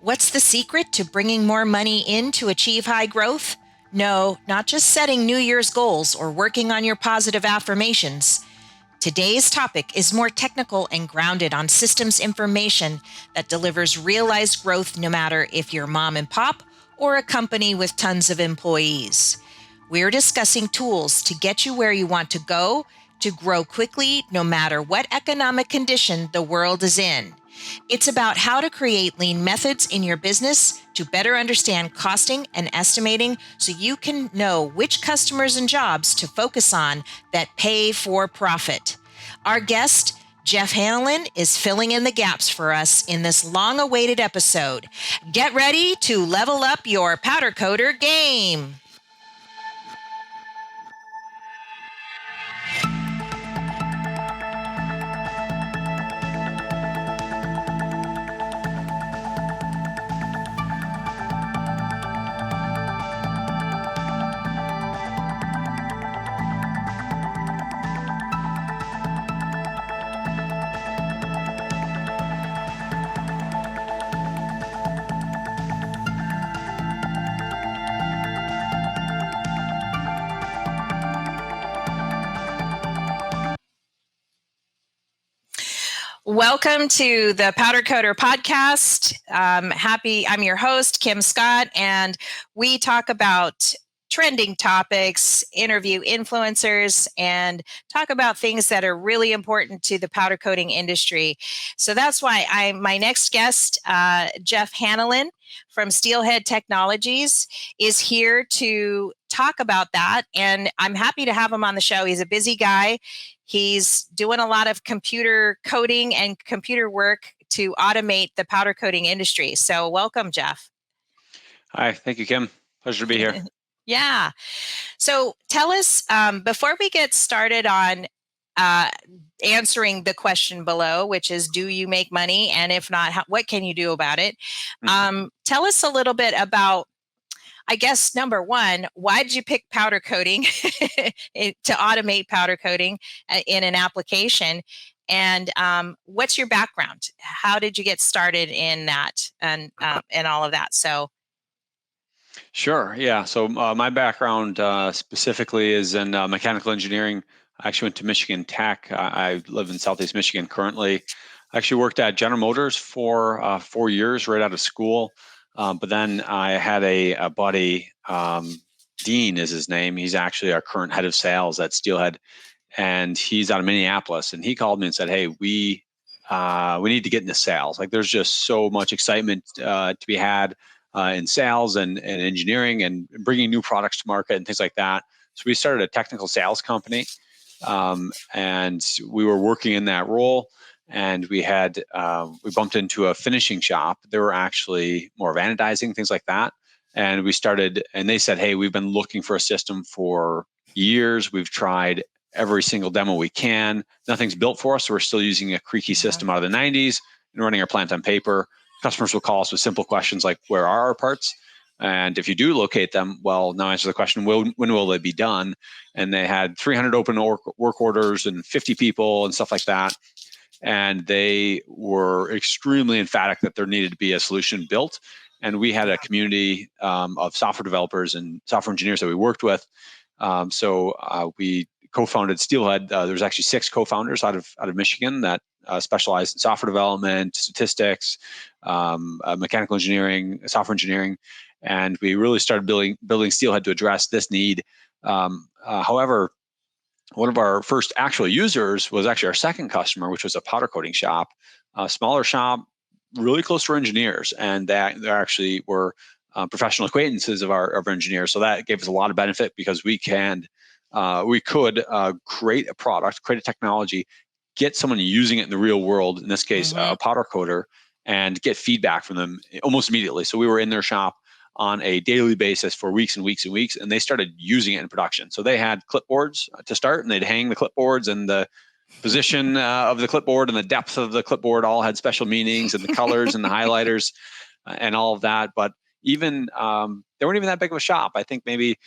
What's the secret to bringing more money in to achieve high growth? No, not just setting New Year's goals or working on your positive affirmations. Today's topic is more technical and grounded on systems information that delivers realized growth no matter if you're mom and pop or a company with tons of employees. We're discussing tools to get you where you want to go, to grow quickly no matter what economic condition the world is in. It's about how to create lean methods in your business to better understand costing and estimating so you can know which customers and jobs to focus on that pay for profit. Our guest, Jeff Hanlon, is filling in the gaps for us in this long-awaited episode. Get ready to level up your powder coater game. Welcome to the Powder Coater podcast. I'm your host, Kim Scott, and we talk about trending topics, interview influencers, and talk about things that are really important to the powder coating industry. So that's why my next guest, Jeff Hanlon from Steelhead Technologies, is here to talk about that. And I'm happy to have him on the show. He's a busy guy. He's doing a lot of computer coding and computer work to automate the powder coating industry. So welcome, Jeff. Hi, thank you, Kim. Pleasure to be here. Yeah. So tell us, before we get started on answering the question below, which is, do you make money? And if not, what can you do about it? Tell us a little bit about, I guess, number one, why did you pick powder coating to automate powder coating in an application? And what's your background? How did you get started in that and all of that? So. Sure. Yeah. So my background specifically is in mechanical engineering. I actually went to Michigan Tech. I live in Southeast Michigan currently. I actually worked at General Motors for 4 years right out of school. But then I had a buddy, Dean is his name. He's actually our current head of sales at Steelhead, and he's out of Minneapolis. And he called me and said, "Hey, we need to get into sales. Like, there's just so much excitement to be had in sales and engineering and bringing new products to market and things like that." So we started a technical sales company, and we were working in that role. And we bumped into a finishing shop. They were actually more of anodizing, things like that. And we started, and they said, "Hey, we've been looking for a system for years. We've tried every single demo we can. Nothing's built for us. So we're still using a creaky system out of the 90s and running our plant on paper. Customers will call us with simple questions like, where are our parts? And if you do locate them, well, now answer the question, when will they be done?" And they had 300 open work orders and 50 people and stuff like that. And they were extremely emphatic that there needed to be a solution built. And we had a community of software developers and software engineers that we worked with. So we co-founded Steelhead. There's actually 6 co-founders out of Michigan that specialized in software development, statistics, mechanical engineering, software engineering. And we really started building Steelhead to address this need. However, one of our first actual users was actually our second customer, which was a powder coating shop, a smaller shop, really close to our engineers. And they actually were professional acquaintances of our engineers. So that gave us a lot of benefit because we could create a product, create a technology, get someone using it in the real world, in this case, a powder coater, and get feedback from them almost immediately. So we were in their shop on a daily basis for weeks and weeks and weeks, and they started using it in production. So they had clipboards to start, and they'd hang the clipboards, and the position of the clipboard and the depth of the clipboard all had special meanings, and the colors and the highlighters and all of that. But even they weren't even that big of a shop. I think maybe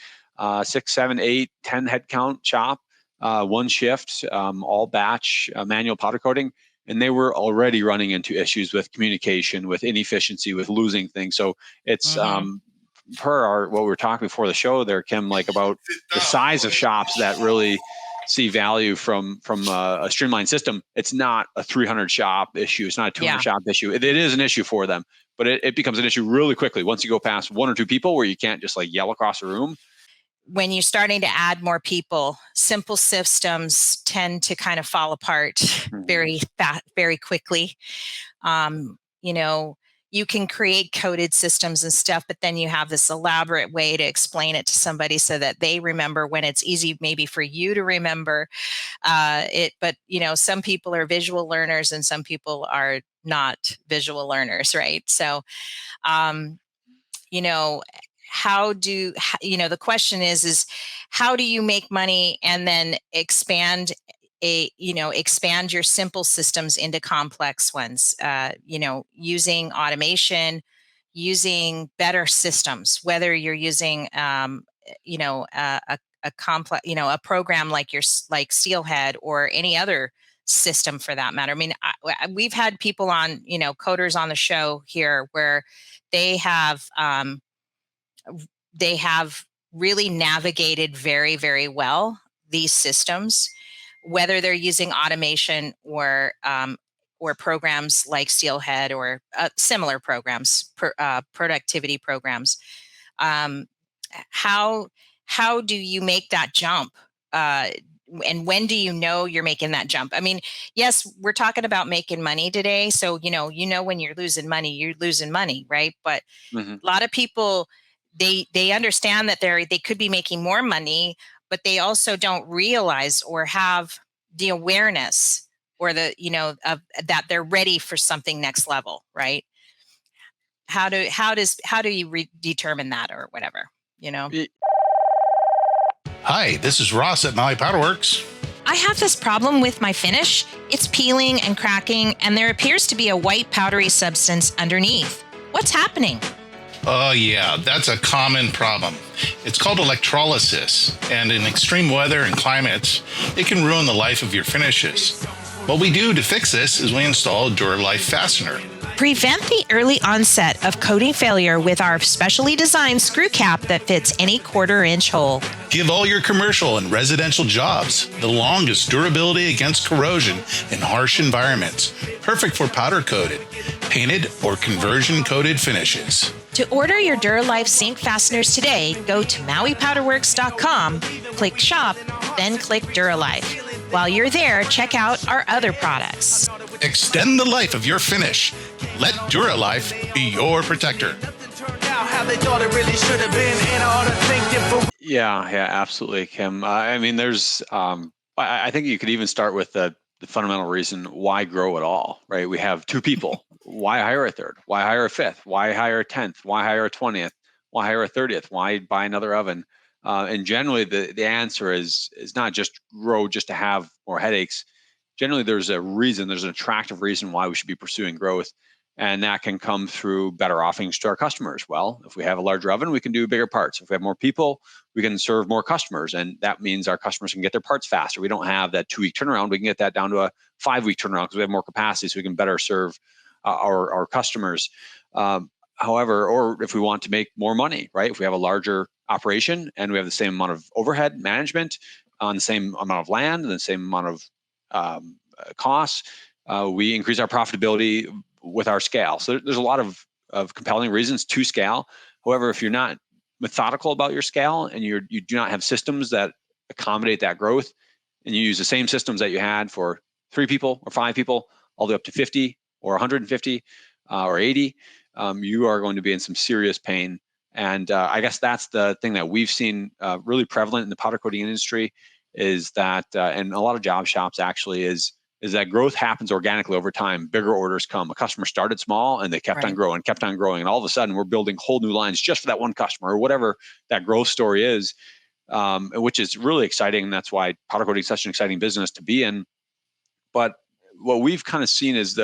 6, 7, 8, 10 head count shop, one shift, all batch manual powder coating. and they were already running into issues with communication, with inefficiency, with losing things. So it's per what we were talking before the show there, Kim, like about the size of shops that really see value from a streamlined system. It's not a 300 shop issue. It's not a 200 shop issue. It is an issue for them, but it becomes an issue really quickly once you go past one or two people where you can't just like yell across a room. When you're starting to add more people, simple systems tend to kind of fall apart very quickly. You can create coded systems and stuff, but then you have this elaborate way to explain it to somebody so that they remember when it's easy maybe for you to remember it. But, some people are visual learners and some people are not visual learners, right? So, the question is how do you make money and then expand your simple systems into complex ones, using automation, using better systems, whether you're using, a complex, a program like Steelhead or any other system for that matter. I mean, we've had people on, coders on the show here where they have really navigated very, very well these systems, whether they're using automation or programs like Steelhead or similar programs, productivity programs. How do you make that jump? And when do you know you're making that jump? I mean, yes, we're talking about making money today. So, when you're losing money, right? But a lot of people, they understand that they could be making more money, but they also don't realize or have the awareness or the, that they're ready for something next level, right? How do you determine that or whatever, Hi, this is Ross at Maui Powderworks. I have this problem with my finish. It's peeling and cracking, and there appears to be a white powdery substance underneath. What's happening? Oh yeah, that's a common problem. It's called electrolysis, and in extreme weather and climates, it can ruin the life of your finishes. What we do to fix this is we install a DuraLife fastener. Prevent the early onset of coating failure with our specially designed screw cap that fits any 1/4-inch hole. Give all your commercial and residential jobs the longest durability against corrosion in harsh environments. Perfect for powder coated, painted, or conversion coated finishes. To order your DuraLife sink fasteners today, go to MauiPowderworks.com, click shop, then click DuraLife. While you're there, check out our other products. Extend the life of your finish. Let DuraLife be your protector. Yeah, absolutely, Kim. I mean, there's, I think you could even start with the fundamental reason why grow at all, right? We have two people. Why hire a third? Why hire a fifth? Why hire a 10th? Why hire a 20th? Why hire a 30th? Why buy another oven? And generally, the answer is not just grow just to have more headaches. Generally, there's a reason, there's an attractive reason why we should be pursuing growth. And that can come through better offerings to our customers. Well, if we have a larger oven, we can do bigger parts. If we have more people, we can serve more customers. And that means our customers can get their parts faster. We don't have that 2-week turnaround. We can get that down to a 5-week turnaround because we have more capacity, so we can better serve our customers. However, or if we want to make more money, right? If we have a larger operation and we have the same amount of overhead management on the same amount of land and the same amount of costs, we increase our profitability with our scale. So there's a lot of compelling reasons to scale. However, if you're not methodical about your scale and you do not have systems that accommodate that growth, and you use the same systems that you had for 3 people or 5 people, all the way up to 50 or 150 or 80, you are going to be in some serious pain. And I guess that's the thing that we've seen really prevalent in the powder coating industry is that, and a lot of job shops actually is that growth happens organically over time. Bigger orders come. A customer started small and they kept on growing, and all of a sudden we're building whole new lines just for that one customer or whatever that growth story is, which is really exciting. And that's why powder coating is such an exciting business to be in. But what we've kind of seen is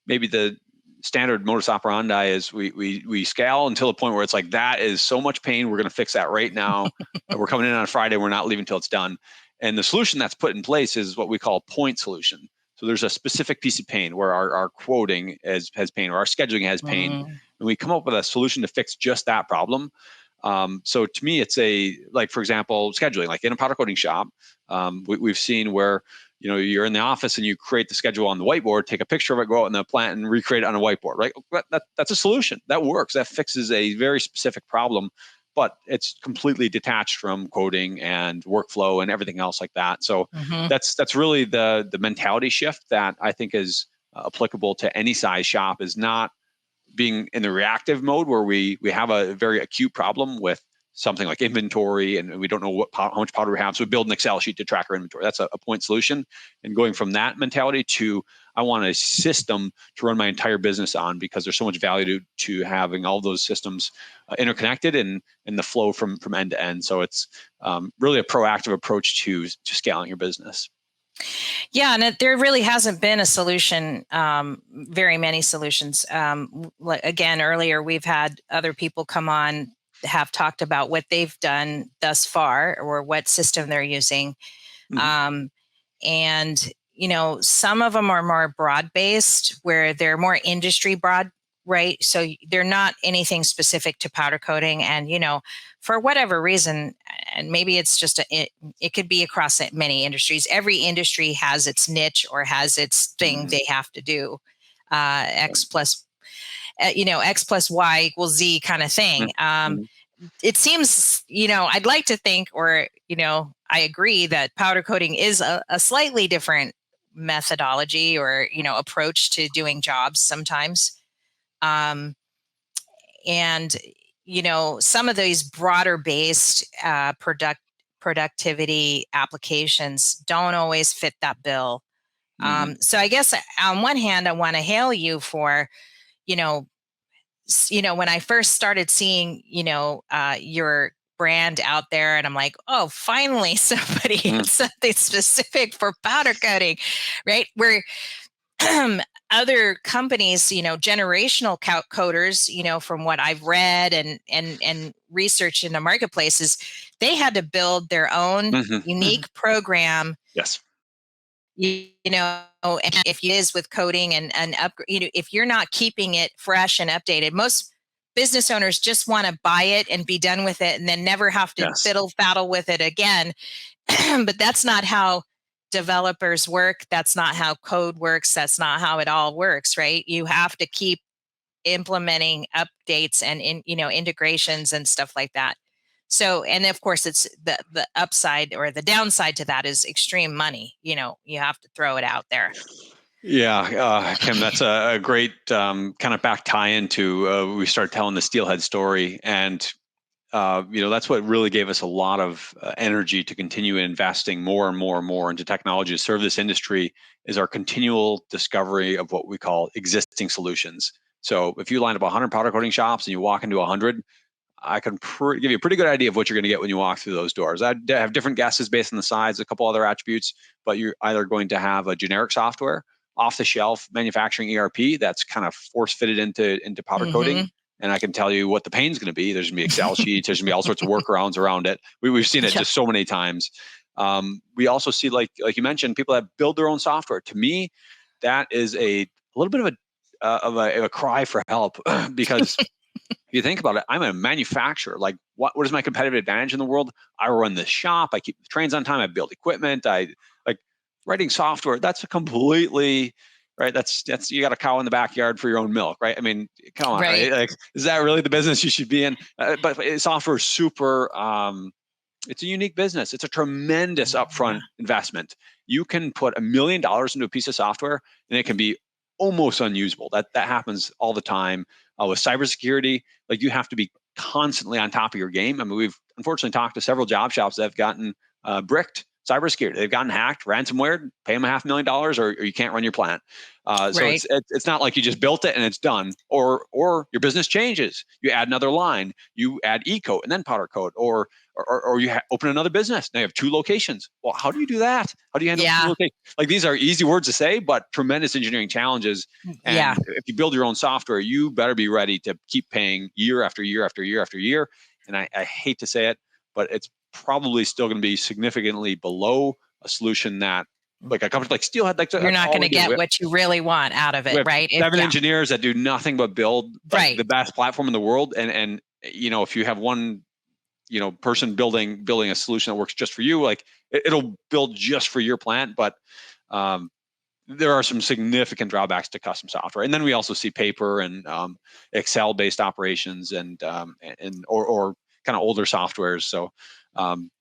maybe the standard modus operandi is we scale until a point where it's like, that is so much pain. We're going to fix that right now. We're coming in on a Friday. We're not leaving until it's done. And the solution that's put in place is what we call point solution. So there's a specific piece of pain where our quoting has pain, or our scheduling has pain, and we come up with a solution to fix just that problem. So to me, it's like, for example, scheduling, like in a powder coating shop, we've seen where, you're in the office and you create the schedule on the whiteboard, take a picture of it, go out in the plant and recreate it on a whiteboard, right? That's a solution that works. That fixes a very specific problem, but it's completely detached from quoting and workflow and everything else like that. So that's really the mentality shift that I think is applicable to any size shop, is not being in the reactive mode where we have a very acute problem with something like inventory and we don't know how much powder we have. So we build an Excel sheet to track our inventory. That's a point solution. And going from that mentality to, I want a system to run my entire business on, because there's so much value to having all those systems interconnected and the flow from end to end. So it's really a proactive approach to scaling your business. Yeah, and there really hasn't been a solution, very many solutions. Again, earlier we've had other people come on, have talked about what they've done thus far or what system they're using. And, some of them are more broad-based, where they're more industry broad, right? So they're not anything specific to powder coating. And, for whatever reason, and maybe it's just it could be across many industries. Every industry has its niche or has its thing they have to do. X plus Y equals Z kind of thing. It seems, I'd like to think, or, I agree that powder coating is a slightly different methodology or, approach to doing jobs sometimes. And, some of these broader based productivity applications don't always fit that bill. So I guess on one hand, I want to hail you for, when I first started seeing, your brand out there, and I'm like, oh, finally somebody something specific for powder coating, right? Where other companies, generational coders, from what I've read and research in the marketplaces, they had to build their own unique program. Yes. And if it is with coding and if you're not keeping it fresh and updated, most business owners just want to buy it and be done with it and then never have to fiddle faddle with it again. But that's not how developers work. That's not how code works. That's not how it all works, right? You have to keep implementing updates and integrations and stuff like that. So, and of course, it's the upside or the downside to that is extreme money. You have to throw it out there. Yeah, Kim, that's a great kind of back tie into we started telling the Steelhead story, and that's what really gave us a lot of energy to continue investing more and more and more into technology to serve this industry, is our continual discovery of what we call existing solutions. So if you line up 100 powder coating shops and you walk into 100, I can give you a pretty good idea of what you're going to get when you walk through those doors. I have different guesses based on the size, a couple other attributes, but you're either going to have a generic software, off-the-shelf manufacturing ERP that's kind of force-fitted into powder coating. And I can tell you what the pain's going to be. There's going to be Excel sheets. There's going to be all sorts of workarounds around it. We've seen it just so many times. We also see, like you mentioned, people that build their own software. To me, that is a little bit of a cry for help because if you think about it, I'm a manufacturer. Like, what is my competitive advantage in the world? I run this shop. I keep the trains on time. I build equipment. I like writing software. That's a completely right. That's you got a cow in the backyard for your own milk, right? I mean, come on, right? Like, is that really the business you should be in? But software is super. It's a unique business. It's a tremendous upfront investment. You can put $1 million into a piece of software, and it can be almost unusable. That happens all the time. With cybersecurity, like, you have to be constantly on top of your game. I mean, we've unfortunately talked to several job shops that have gotten bricked cybersecurity. They've gotten hacked, ransomware, pay them $500,000 or you can't run your plant. So it's not like you just built it and it's done, or your business changes. You add another line, you add e-coat and then powder coat, or you open another business. Now you have 2 locations. Well, how do you do that? How do you handle 2 locations? Like, these are easy words to say, but tremendous engineering challenges. And if you build your own software, you better be ready to keep paying year after year after year after year. And I hate to say it, but it's probably still going to be significantly below a solution that like a company like Steelhead, like You're that's not all going to we do. get what you really want out of We it, have right? 7 Yeah. engineers that do nothing but build like Right. the best platform in the world. And if you have one, person building a solution that works just for you, like it'll build just for your plant. But there are some significant drawbacks to custom software. And then we also see paper and Excel based operations and or kind of older softwares. So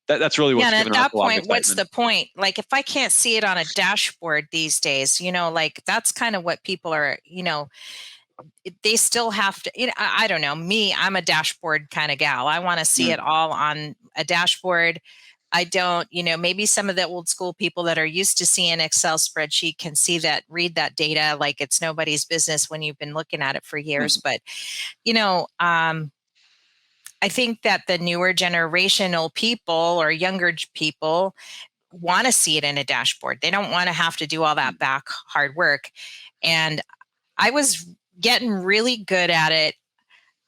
that's really what's and given at us that a lot of point, what's excitement. the point? Like, if I can't see it on a dashboard these days, like that's kind of what people are, they still have to, I don't know, I'm a dashboard kind of gal. I want to see it all on a dashboard. I don't, maybe some of the old school people that are used to seeing an Excel spreadsheet can read that data like it's nobody's business when you've been looking at it for years. But, I think that the newer generational people or younger people want to see it in a dashboard. They don't want to have to do all that back hard work. And I was getting really good at it.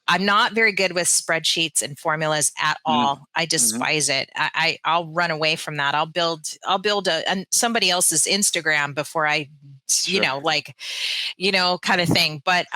I'm not very good with spreadsheets and formulas at all. I despise it. I'll run away from that. I'll build somebody else's Instagram before I, Sure. kind of thing. But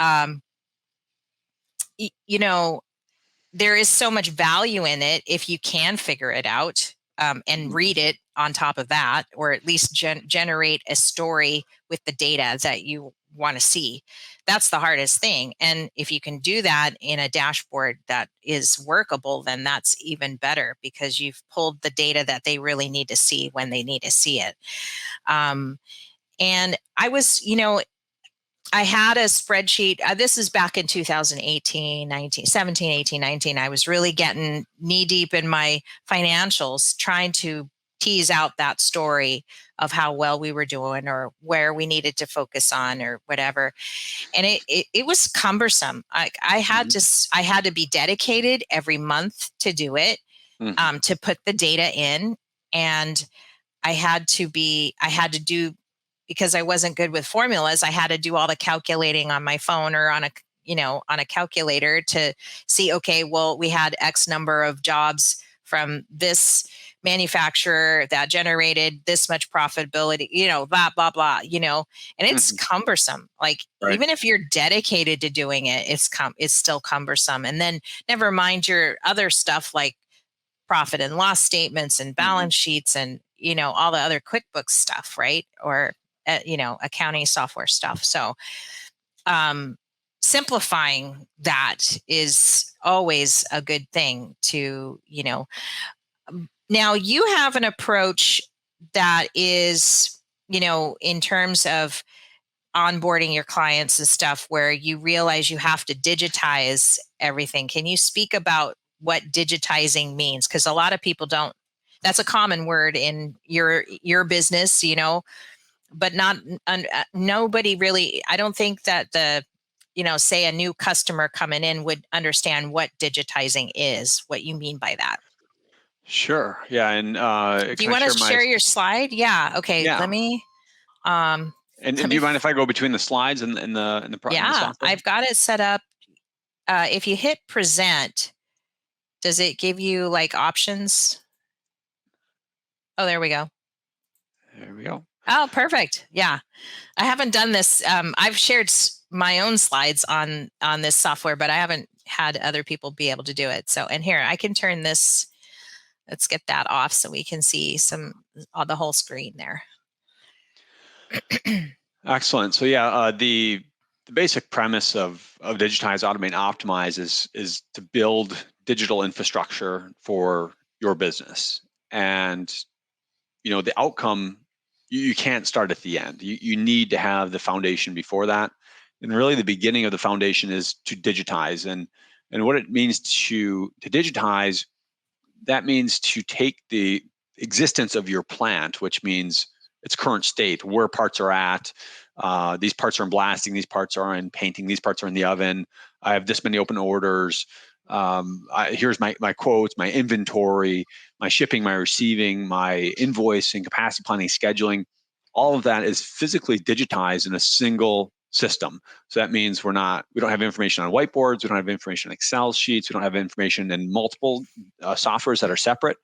there is so much value in it if you can figure it out and read it on top of that, or at least generate a story with the data that you want to see. That's the hardest thing. And if you can do that in a dashboard that is workable, then that's even better, because you've pulled the data that they really need to see when they need to see it. And I was, I had a spreadsheet. This is back in 2018, 19, 17, 18, 19. I was really getting knee deep in my financials, trying to tease out that story of how well we were doing or where we needed to focus on or whatever. And it was cumbersome. I had to be dedicated every month to do it, to put the data in. And I had to do, because I wasn't good with formulas, I had to do all the calculating on my phone or on a calculator to see, okay, well, we had X number of jobs from this manufacturer that generated this much profitability, blah, blah, blah, and it's cumbersome. Like, even if you're dedicated to doing it, it's still cumbersome. And then never mind your other stuff like profit and loss statements and balance sheets and, all the other QuickBooks stuff, right? Or accounting software stuff. So simplifying that is always a good thing to, now you have an approach that is, in terms of onboarding your clients and stuff, where you realize you have to digitize everything. Can you speak about what digitizing means? Because a lot of people don't. That's a common word in your business, but not nobody really. I don't think that say a new customer coming in would understand what digitizing is. What you mean by that? Sure. Yeah. And Do you want to share your slide? Yeah. Okay. Yeah. Let me. And do you mind if I go between the slides and the software? I've got it set up. If you hit present, does it give you like options? Oh, there we go. There we go. Oh, perfect. Yeah. I haven't done this. I've shared my own slides on this software, but I haven't had other people be able to do it. So, and here, I can turn this, let's get that off so we can see the whole screen there. Excellent. So yeah, the basic premise of digitize, automate, optimize is to build digital infrastructure for your business. And the outcome, you can't start at the end. You need to have the foundation before that. And really the beginning of the foundation is to digitize. And what it means to digitize, that means to take the existence of your plant, which means its current state, where parts are at. These parts are in blasting, these parts are in painting, these parts are in the oven. I have this many open orders. Here's my quotes, my inventory, my shipping, my receiving, my invoicing, capacity planning, scheduling. All of that is physically digitized in a single system. So that means we don't have information on whiteboards, we don't have information on Excel sheets, we don't have information in multiple softwares that are separate.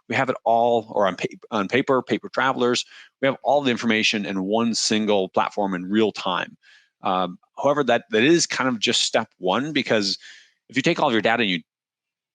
we have it all, or on paper travelers, we have all the information in one single platform in real time. However, that is kind of just step one, because if you take all of your data and you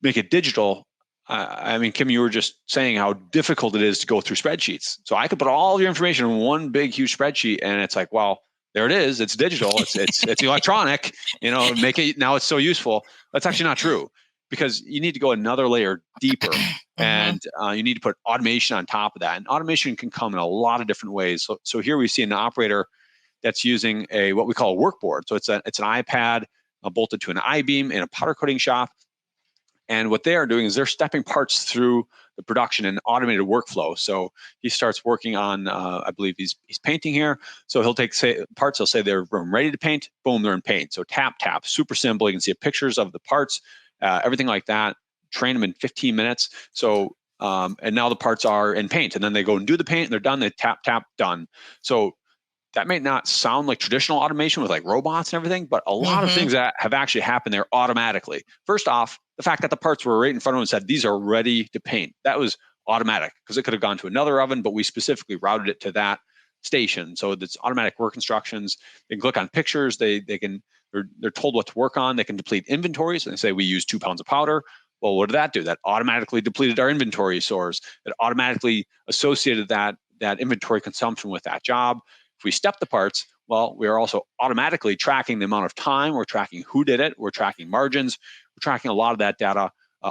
make it digital, I mean, Kim, you were just saying how difficult it is to go through spreadsheets. So I could put all your information in one big, huge spreadsheet, and it's like, well, there it is. It's digital. It's electronic. Make it now. It's so useful. That's actually not true, because you need to go another layer deeper, and you need to put automation on top of that. And automation can come in a lot of different ways. So here we see an operator that's using what we call a workboard. So it's an iPad bolted to an I-beam in a powder coating shop. And what they are doing is they're stepping parts through the production in automated workflow. So he starts working on, I believe he's painting here. So he'll take parts, he'll say they're ready to paint, boom, they're in paint. So tap, super simple. You can see pictures of the parts, everything like that. Train them in 15 minutes. So, and now the parts are in paint, and then they go and do the paint, and they're done, they tap, done. So that may not sound like traditional automation with like robots and everything, but a lot of things that have actually happened there automatically. First off, the fact that the parts were right in front of them and said, these are ready to paint. That was automatic, because it could have gone to another oven, but we specifically routed it to that station. So it's automatic work instructions. They can click on pictures. They're told what to work on. They can deplete inventories, and they say, we use 2 pounds of powder. Well, what did that do? That automatically depleted our inventory source. It automatically associated that inventory consumption with that job. If we step the parts, well, we are also automatically tracking the amount of time. We're tracking who did it. We're tracking margins. We're tracking a lot of that data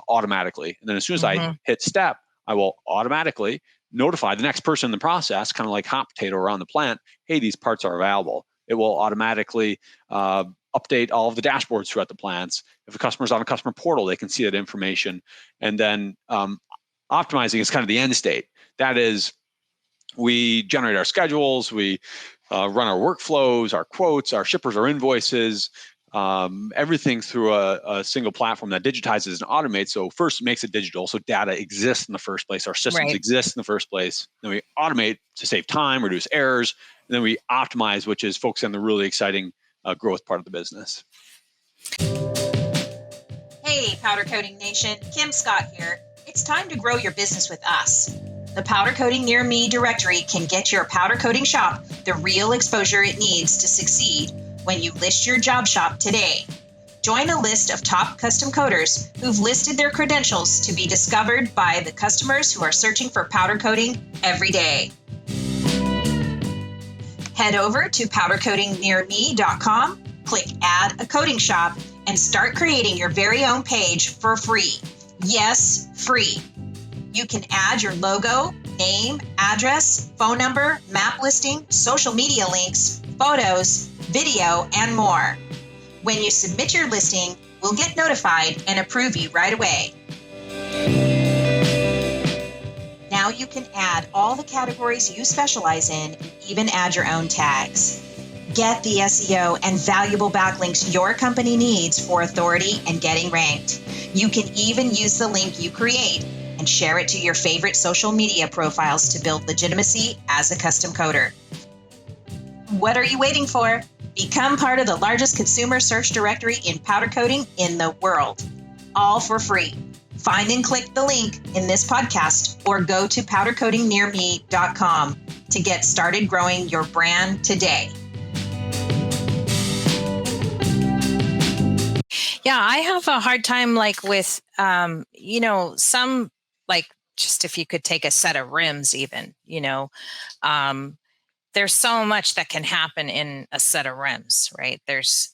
automatically. And then as soon as I hit step, I will automatically notify the next person in the process, kind of like hot potato around the plant, hey, these parts are available. It will automatically update all of the dashboards throughout the plants. If a customer's on a customer portal, they can see that information. And then optimizing is kind of the end state. That is, we generate our schedules, we run our workflows, our quotes, our shippers, our invoices, everything through a single platform that digitizes and automates. So first it makes it digital, so data exists in the first place, our systems exist in the first place. Then we automate to save time, reduce errors, and then we optimize, which is focusing on the really exciting growth part of the business. Hey, Powder Coating Nation, Kim Scott here. It's time to grow your business with us. The Powder Coating Near Me directory can get your powder coating shop the real exposure it needs to succeed when you list your job shop today. Join a list of top custom coaters who've listed their credentials to be discovered by the customers who are searching for powder coating every day. Head over to powdercoatingnearme.com, click Add a Coating Shop, and start creating your very own page for free. Yes, free. You can add your logo, name, address, phone number, map listing, social media links, photos, video, and more. When you submit your listing, we'll get notified and approve you right away. Now you can add all the categories you specialize in and even add your own tags. Get the SEO and valuable backlinks your company needs for authority and getting ranked. You can even use the link you create and share it to your favorite social media profiles to build legitimacy as a custom coder. What are you waiting for? Become part of the largest consumer search directory in powder coating in the world, all for free. Find and click the link in this podcast or go to powdercoatingnearme.com to get started growing your brand today. Yeah, I have a hard time with, some just if you could take a set of rims even, there's so much that can happen in a set of rims, right? There's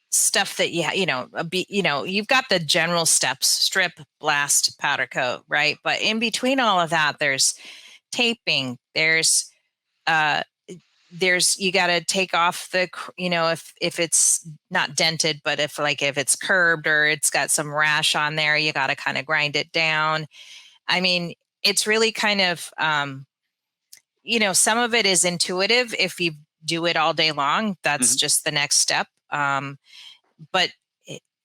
stuff that, you've got the general steps, strip, blast, powder coat, right? But in between all of that, there's taping, there's you got to take off the, if it's not dented, but if it's curbed or it's got some rash on there, you got to kind of grind it down. I mean, it's really kind of, some of it is intuitive. If you do it all day long, that's just the next step. But,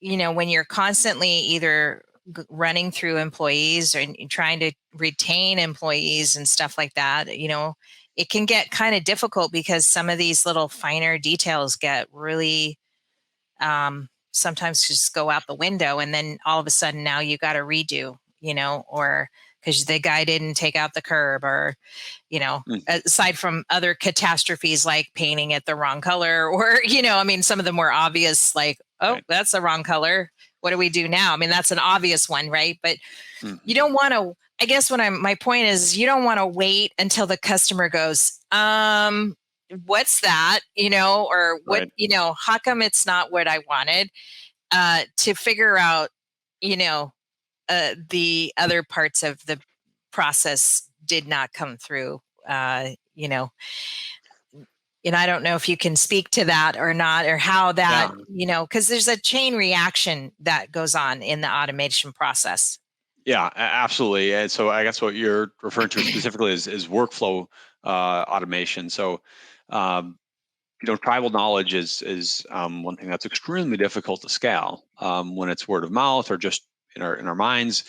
when you're constantly either running through employees or trying to retain employees and stuff like that, it can get kind of difficult because some of these little finer details get really sometimes just go out the window. And then all of a sudden now you got to redo or because the guy didn't take out the curb, or, Mm. aside from other catastrophes like painting it the wrong color, or, some of the more obvious, like, oh, Right. that's the wrong color. What do we do now? I mean, that's an obvious one, right? But you don't want to, I guess my point is, you don't want to wait until the customer goes, what's that? Or what, Right. how come it's not what I wanted? To figure out, the other parts of the process did not come through, and I don't know if you can speak to that or not, or how that, Yeah. because there's a chain reaction that goes on in the automation process. Yeah, absolutely. And so I guess what you're referring to specifically is workflow automation. So, um, tribal knowledge is one thing that's extremely difficult to scale when it's word of mouth or just in our minds.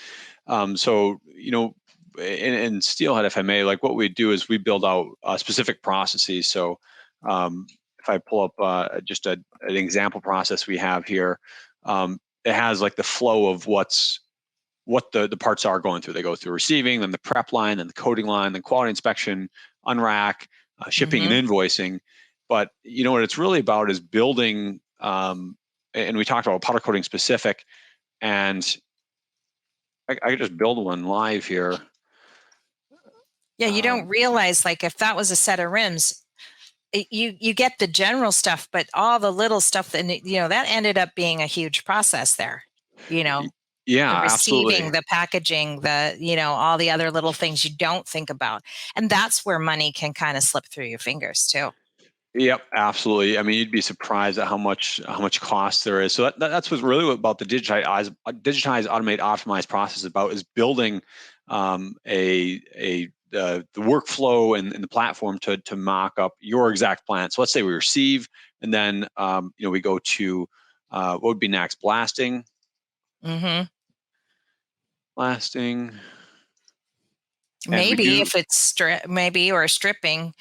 So, in Steelhead, if I may, like what we do is we build out specific processes. So, if I pull up just an example process we have here, it has like the flow of what the parts are going through. They go through receiving, then the prep line, then the coding line, then quality inspection, unrack, shipping, and invoicing. But what it's really about is building. And we talked about powder coating specific, and I could just build one live here. Yeah, you don't realize, like, if that was a set of rims, you get the general stuff, but all the little stuff that that ended up being a huge process there. Yeah, The absolutely. receiving, the packaging, the all the other little things you don't think about, and that's where money can kind of slip through your fingers too. Yep, absolutely. I mean, you'd be surprised at how much cost there is. So that's what's really about the digitize, automate, optimize process is about, is building the workflow and the platform to mock up your exact plan. So let's say we receive, and then we go to what would be next? Blasting. Mm-hmm. Blasting. And we Maybe do. if it's maybe, or stripping,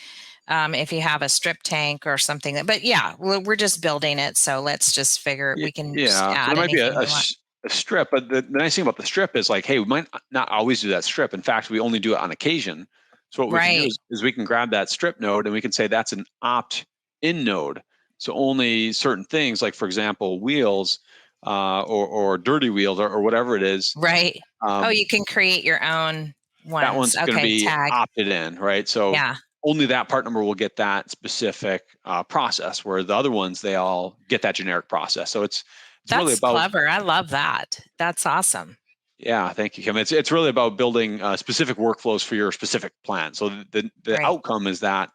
if you have a strip tank or something. But yeah, we're just building it, so let's just figure we can just Yeah, so there add might be anything we want. a strip, but the nice thing about the strip is like, hey, we might not always do that strip. In fact, we only do it on occasion. So what we can do Right. is we can grab that strip node and we can say that's an opt-in node. So only certain things, like for example, wheels or dirty wheels or whatever it is, Right. Oh, um, you can create your own that ones. one's going to Okay, be tag. opted in, right? So Yeah. only that part number will get that specific process, where the other ones, they all get that generic process. So it's really That's about. clever. I love that. That's awesome. Yeah, thank you, Kim. It's really about building specific workflows for your specific plan. So the Right. outcome is that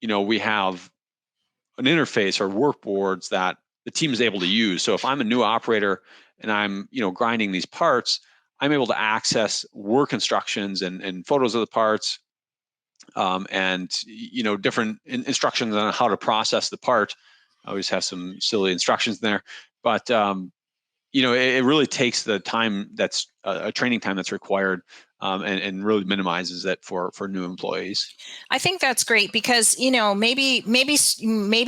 we have an interface or work boards that the team is able to use. So if I'm a new operator and I'm grinding these parts, I'm able to access work instructions and photos of the parts, and different instructions on how to process the part. I always have some silly instructions in there, but it really takes the time that's a training time that's required, and really minimizes it for new employees. I think that's great because, maybe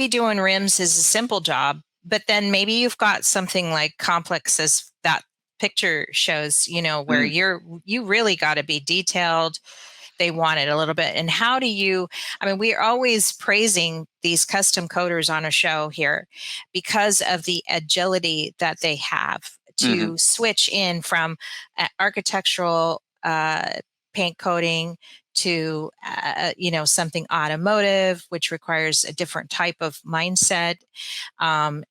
doing rims is a simple job, but then maybe you've got something like complex as that picture shows, where Mm. you really got to be detailed. They want it a little bit. And how do you, I mean, we're always praising these custom coders on a show here because of the agility that they have Hmm. to switch in from architectural paint coating to something automotive, which requires a different type of mindset.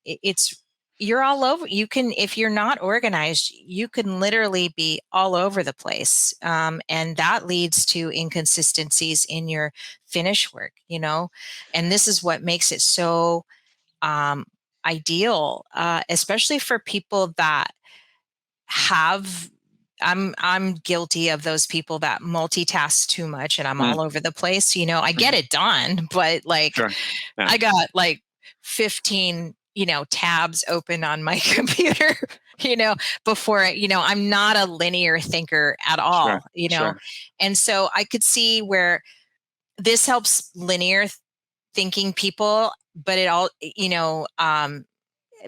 It's You're all over. You can, if you're not organized, you can literally be all over the place, and that leads to inconsistencies in your finish work. And this is what makes it so um, ideal, especially for people that have I'm guilty of those people that multitask too much and I'm Mm. all over the place. I get it done, but like Sure. Yeah. I got like 15, tabs open on my computer, before I'm not a linear thinker at Sure. all. Sure. And so I could see where this helps linear thinking people, but it all,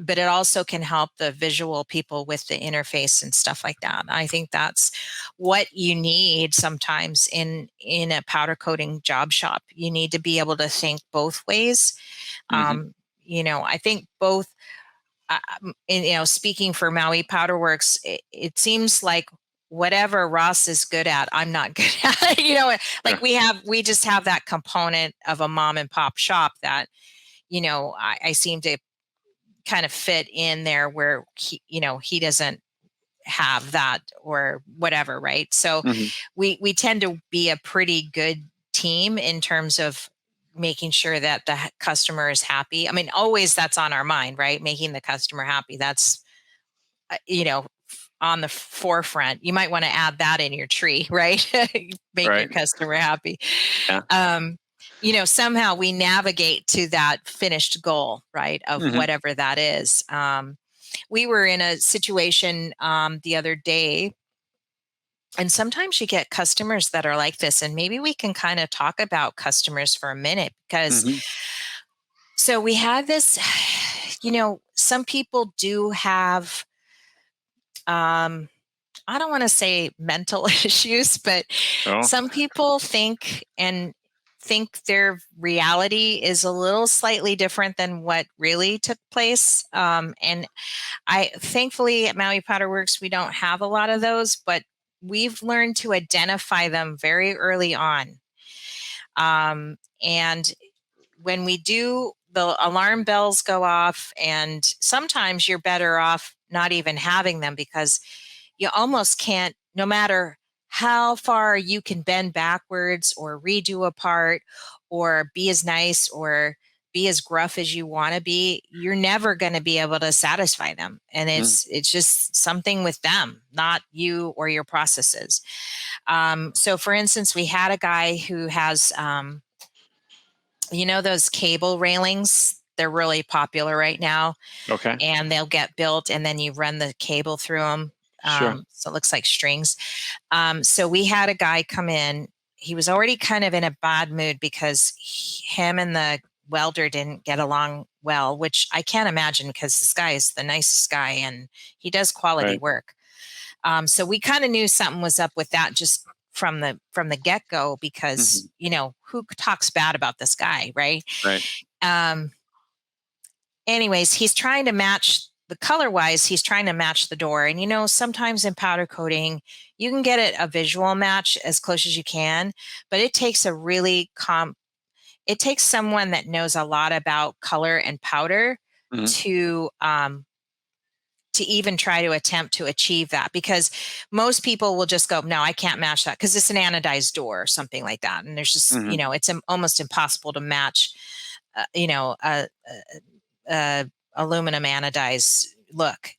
but it also can help the visual people with the interface and stuff like that. I think that's what you need sometimes in a powder coating job shop. You need to be able to think both ways. I think both. Speaking for Maui Powder Works, it seems like whatever Ross is good at, I'm not good at. Like we just have that component of a mom and pop shop that, I seem to kind of fit in there where he doesn't have that or whatever, right? So we tend to be a pretty good team in terms of making sure that the customer is happy. I mean, always that's on our mind, right? Making the customer happy. That's on the forefront. You might want to add that in your tree, right? Make your customer happy. Somehow we navigate to that finished goal, right? Of whatever that is. We were in a situation the other day, and sometimes you get customers that are like this, and maybe we can kind of talk about customers for a minute, because so we had this, some people do have, I don't want to say mental issues, but some people think their reality is a little slightly different than what really took place. And thankfully at Maui Powder Works, we don't have a lot of those, but we've learned to identify them very early on. And when we do, the alarm bells go off, and sometimes you're better off not even having them, because you almost can't, no matter how far you can bend backwards or redo a part or be as nice or be as gruff as you want to be, you're never going to be able to satisfy them. And it's just something with them, not you or your processes. So for instance, we had a guy who has, those cable railings, they're really popular right now. Okay. And they'll get built and then you run the cable through them. So it looks like strings. So we had a guy come in. He was already kind of in a bad mood because him and the welder didn't get along well, which I can't imagine, because this guy is the nicest guy and he does quality work. So we kind of knew something was up with that just from the get-go, because who talks bad about this guy, right? Anyways, he's trying to match the color wise, he's trying to match the door. And sometimes in powder coating, you can get it a visual match as close as you can, but it takes it takes someone that knows a lot about color and powder to even try to attempt to achieve that, because most people will just go, no, I can't match that because it's an anodized door or something like that. And there's just, it's almost impossible to match, aluminum anodized look,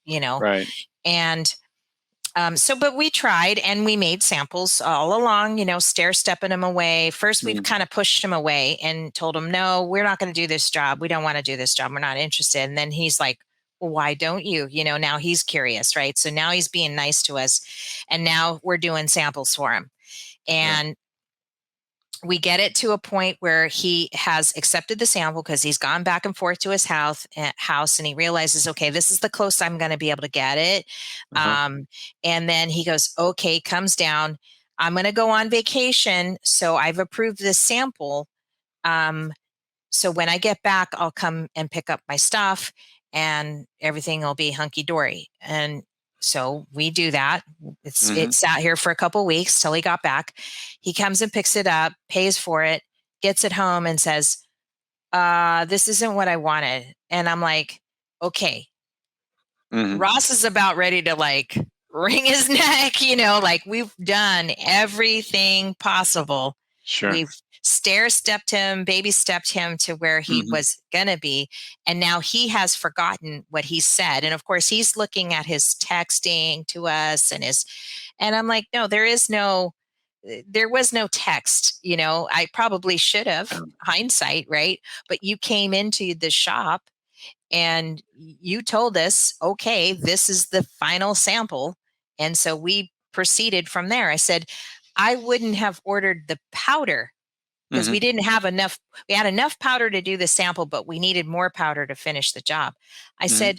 and but we tried and we made samples all along, stair stepping him away. First, we've kind of pushed him away and told him, no, we're not going to do this job. We don't want to do this job. We're not interested. And then he's like, well, why don't you? Now he's curious, right? So now he's being nice to us, and now we're doing samples for him. And we get it to a point where he has accepted the sample because he's gone back and forth to his house and he realizes, okay, this is the closest I'm going to be able to get it. And then he goes, okay, comes down. I'm going to go on vacation. So I've approved this sample. So when I get back, I'll come and pick up my stuff and everything will be hunky dory. And so we do that. It sat here for a couple of weeks till he got back. He comes and picks it up, pays for it, gets it home and says, this isn't what I wanted. And I'm like, okay, Ross is about ready to like wring his neck, like we've done everything possible. We've stair-stepped him, baby-stepped him to where he was going to be. And now he has forgotten what he said. And of course, he's looking at his texting to us and I'm like, no, there was no text. I probably should have, hindsight, right? But you came into the shop and you told us, okay, this is the final sample. And so we proceeded from there. I said, I wouldn't have ordered the powder because we didn't have enough. We had enough powder to do the sample, but we needed more powder to finish the job. I said,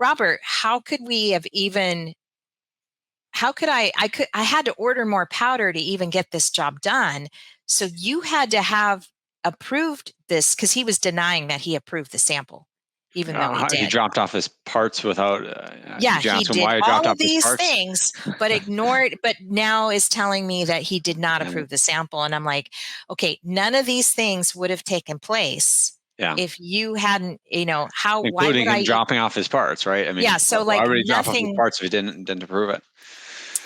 Robert, how could we have even, how could I had to order more powder to even get this job done. So you had to have approved this, because he was denying that he approved the sample, even though he He did. dropped off his parts without. Yeah, Did you he ask him did why he dropped all off of his these parts? things, but ignored, but now is telling me that he did not Yeah. approve the sample. And I'm like, okay, none of these things would have taken place Yeah. if you hadn't, why Including would him I? dropping off his parts, right? I Yeah, mean, so why like would he drop off his parts if he didn't approve it?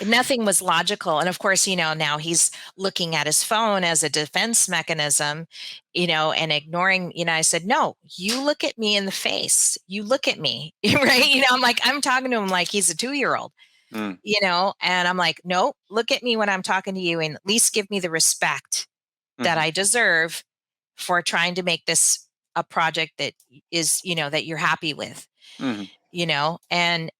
nothing was logical. And of course, now he's looking at his phone as a defense mechanism, and ignoring, I said, no, you look at me in the face. You look at me, right? I'm like, I'm talking to him like he's a 2-year-old, Mm. And I'm like, no, look at me when I'm talking to you and at least give me the respect that Mhm. I deserve for trying to make this a project that is, that you're happy with, Mhm. And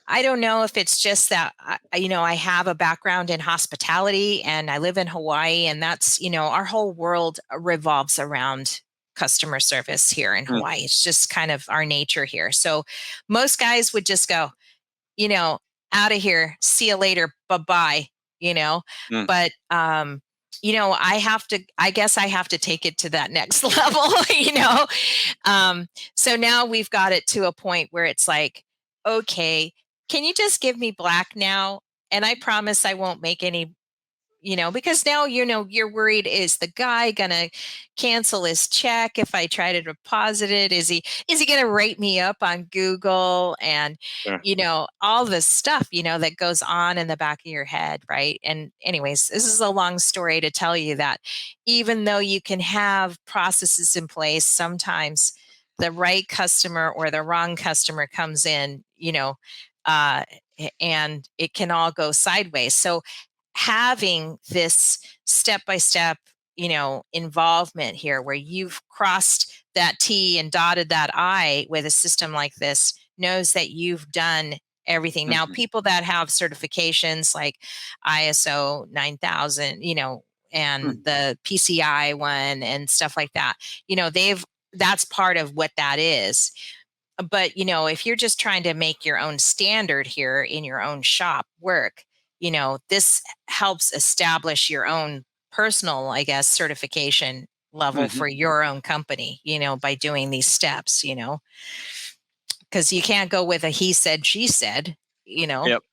I don't know if it's just that, I have a background in hospitality and I live in Hawaii, and that's, our whole world revolves around customer service here in Mm. Hawaii. It's just kind of our nature here. So most guys would just go, you know, out of here, see you later, bye-bye, Mm. but, I guess I have to take it to that next level, so now we've got it to a point where it's like, okay, can you just give me black now? And I promise I won't make any, because now, you're worried, is the guy gonna cancel his check if I try to deposit it? Is he gonna rate me up on Google? And, Sure. all this stuff, that goes on in the back of your head, right? And anyways, this is a long story to tell you that even though you can have processes in place, sometimes the right customer or the wrong customer comes in, uh, and it can all go sideways. So having this step by step, involvement here where you've crossed that T and dotted that I with a system like this knows that you've done everything. Now, Mhm. people that have certifications like ISO 9000, and Mm. the PCI one and stuff like that, that's part of what that is. But if you're just trying to make your own standard here in your own shop work, this helps establish your own personal, I guess, certification level for Mhm. your own company, by doing these steps, because you can't go with a he said, she said, Yep.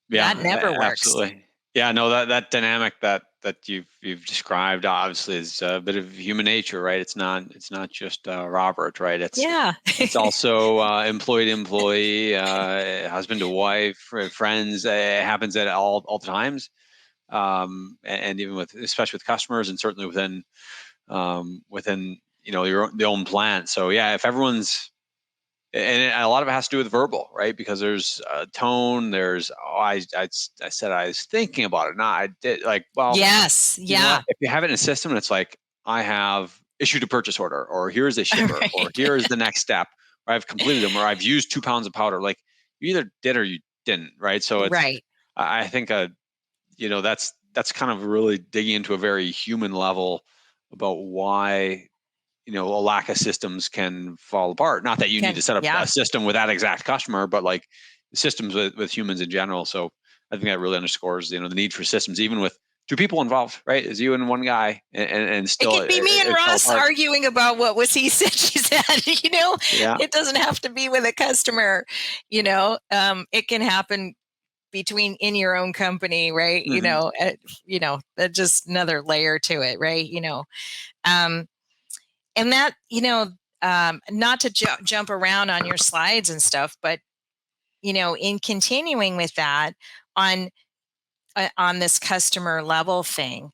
that Yeah, never works. absolutely. Yeah, no, that dynamic that you've described obviously is a bit of human nature, right? It's not just Robert, right? Yeah. It's also employee to employee, husband to wife, friends. It happens at all the times, and even with, especially with customers, and certainly within the own plant. So yeah, if everyone's, and a lot of it has to do with verbal, right? Because there's a tone. There's, I said I was thinking about it. No, I did, like, well, Yes. you know what? Yeah. If you have it in a system and it's like, I have issued a purchase order, or here's a shipper, or Right. here is the next step, or I've completed them, or I've used 2 pounds of powder. Like, you either did or you didn't, right? So it's, Right. I think, that's kind of really digging into a very human level about why a lack of systems can fall apart. Not that you need to set up Yeah. a system with that exact customer, but like systems with humans in general. So I think that really underscores the need for systems, even with two people involved, right? Is you and one guy, and It still could be me and it fell Ross apart. arguing about what was he said, she said, Yeah. it doesn't have to be with a customer, it can happen between in your own company, right? Hmm. That's just another layer to it, right? Um, and that, not to jump around on your slides and stuff, but, in continuing with that on this customer level thing,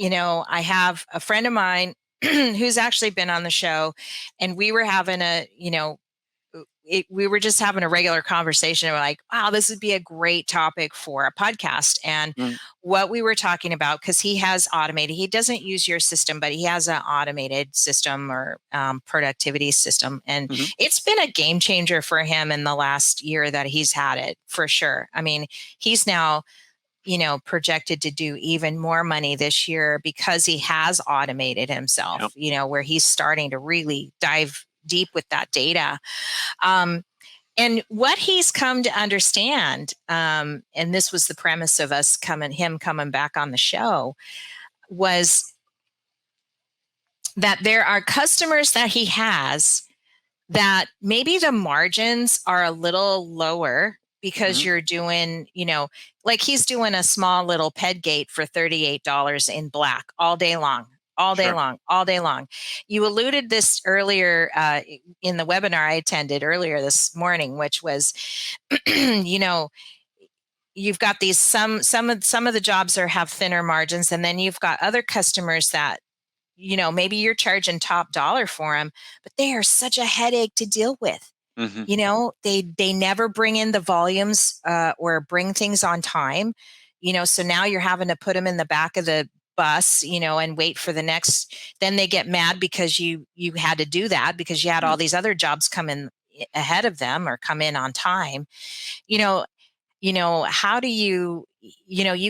I have a friend of mine who's actually been on the show, and we were having we were just having a regular conversation. We're like, wow, this would be a great topic for a podcast. And Hmm. what we were talking about, because he has automated, he doesn't use your system, but he has an automated system or productivity system. And Hmm. it's been a game changer for him in the last year that he's had it, for sure. I mean, he's now projected to do even more money this year because he has automated himself, Yep. where he's starting to really dive deep with that data. Um, And what he's come to understand, and this was the premise of him coming back on the show, was that there are customers that he has that maybe the margins are a little lower because you're doing, like he's doing a small little ped gate for $38 in black all day long. All day Sure. long, all day long. You alluded this earlier in the webinar I attended earlier this morning, which was, you've got these some of the jobs have thinner margins, and then you've got other customers that maybe you're charging top dollar for them, but they are such a headache to deal with. They never bring in the volumes or bring things on time. So now you're having to put them in the back of the bus, and wait for the next. Then they get mad because you had to do that because you had all these other jobs come in ahead of them or come in on time. How do you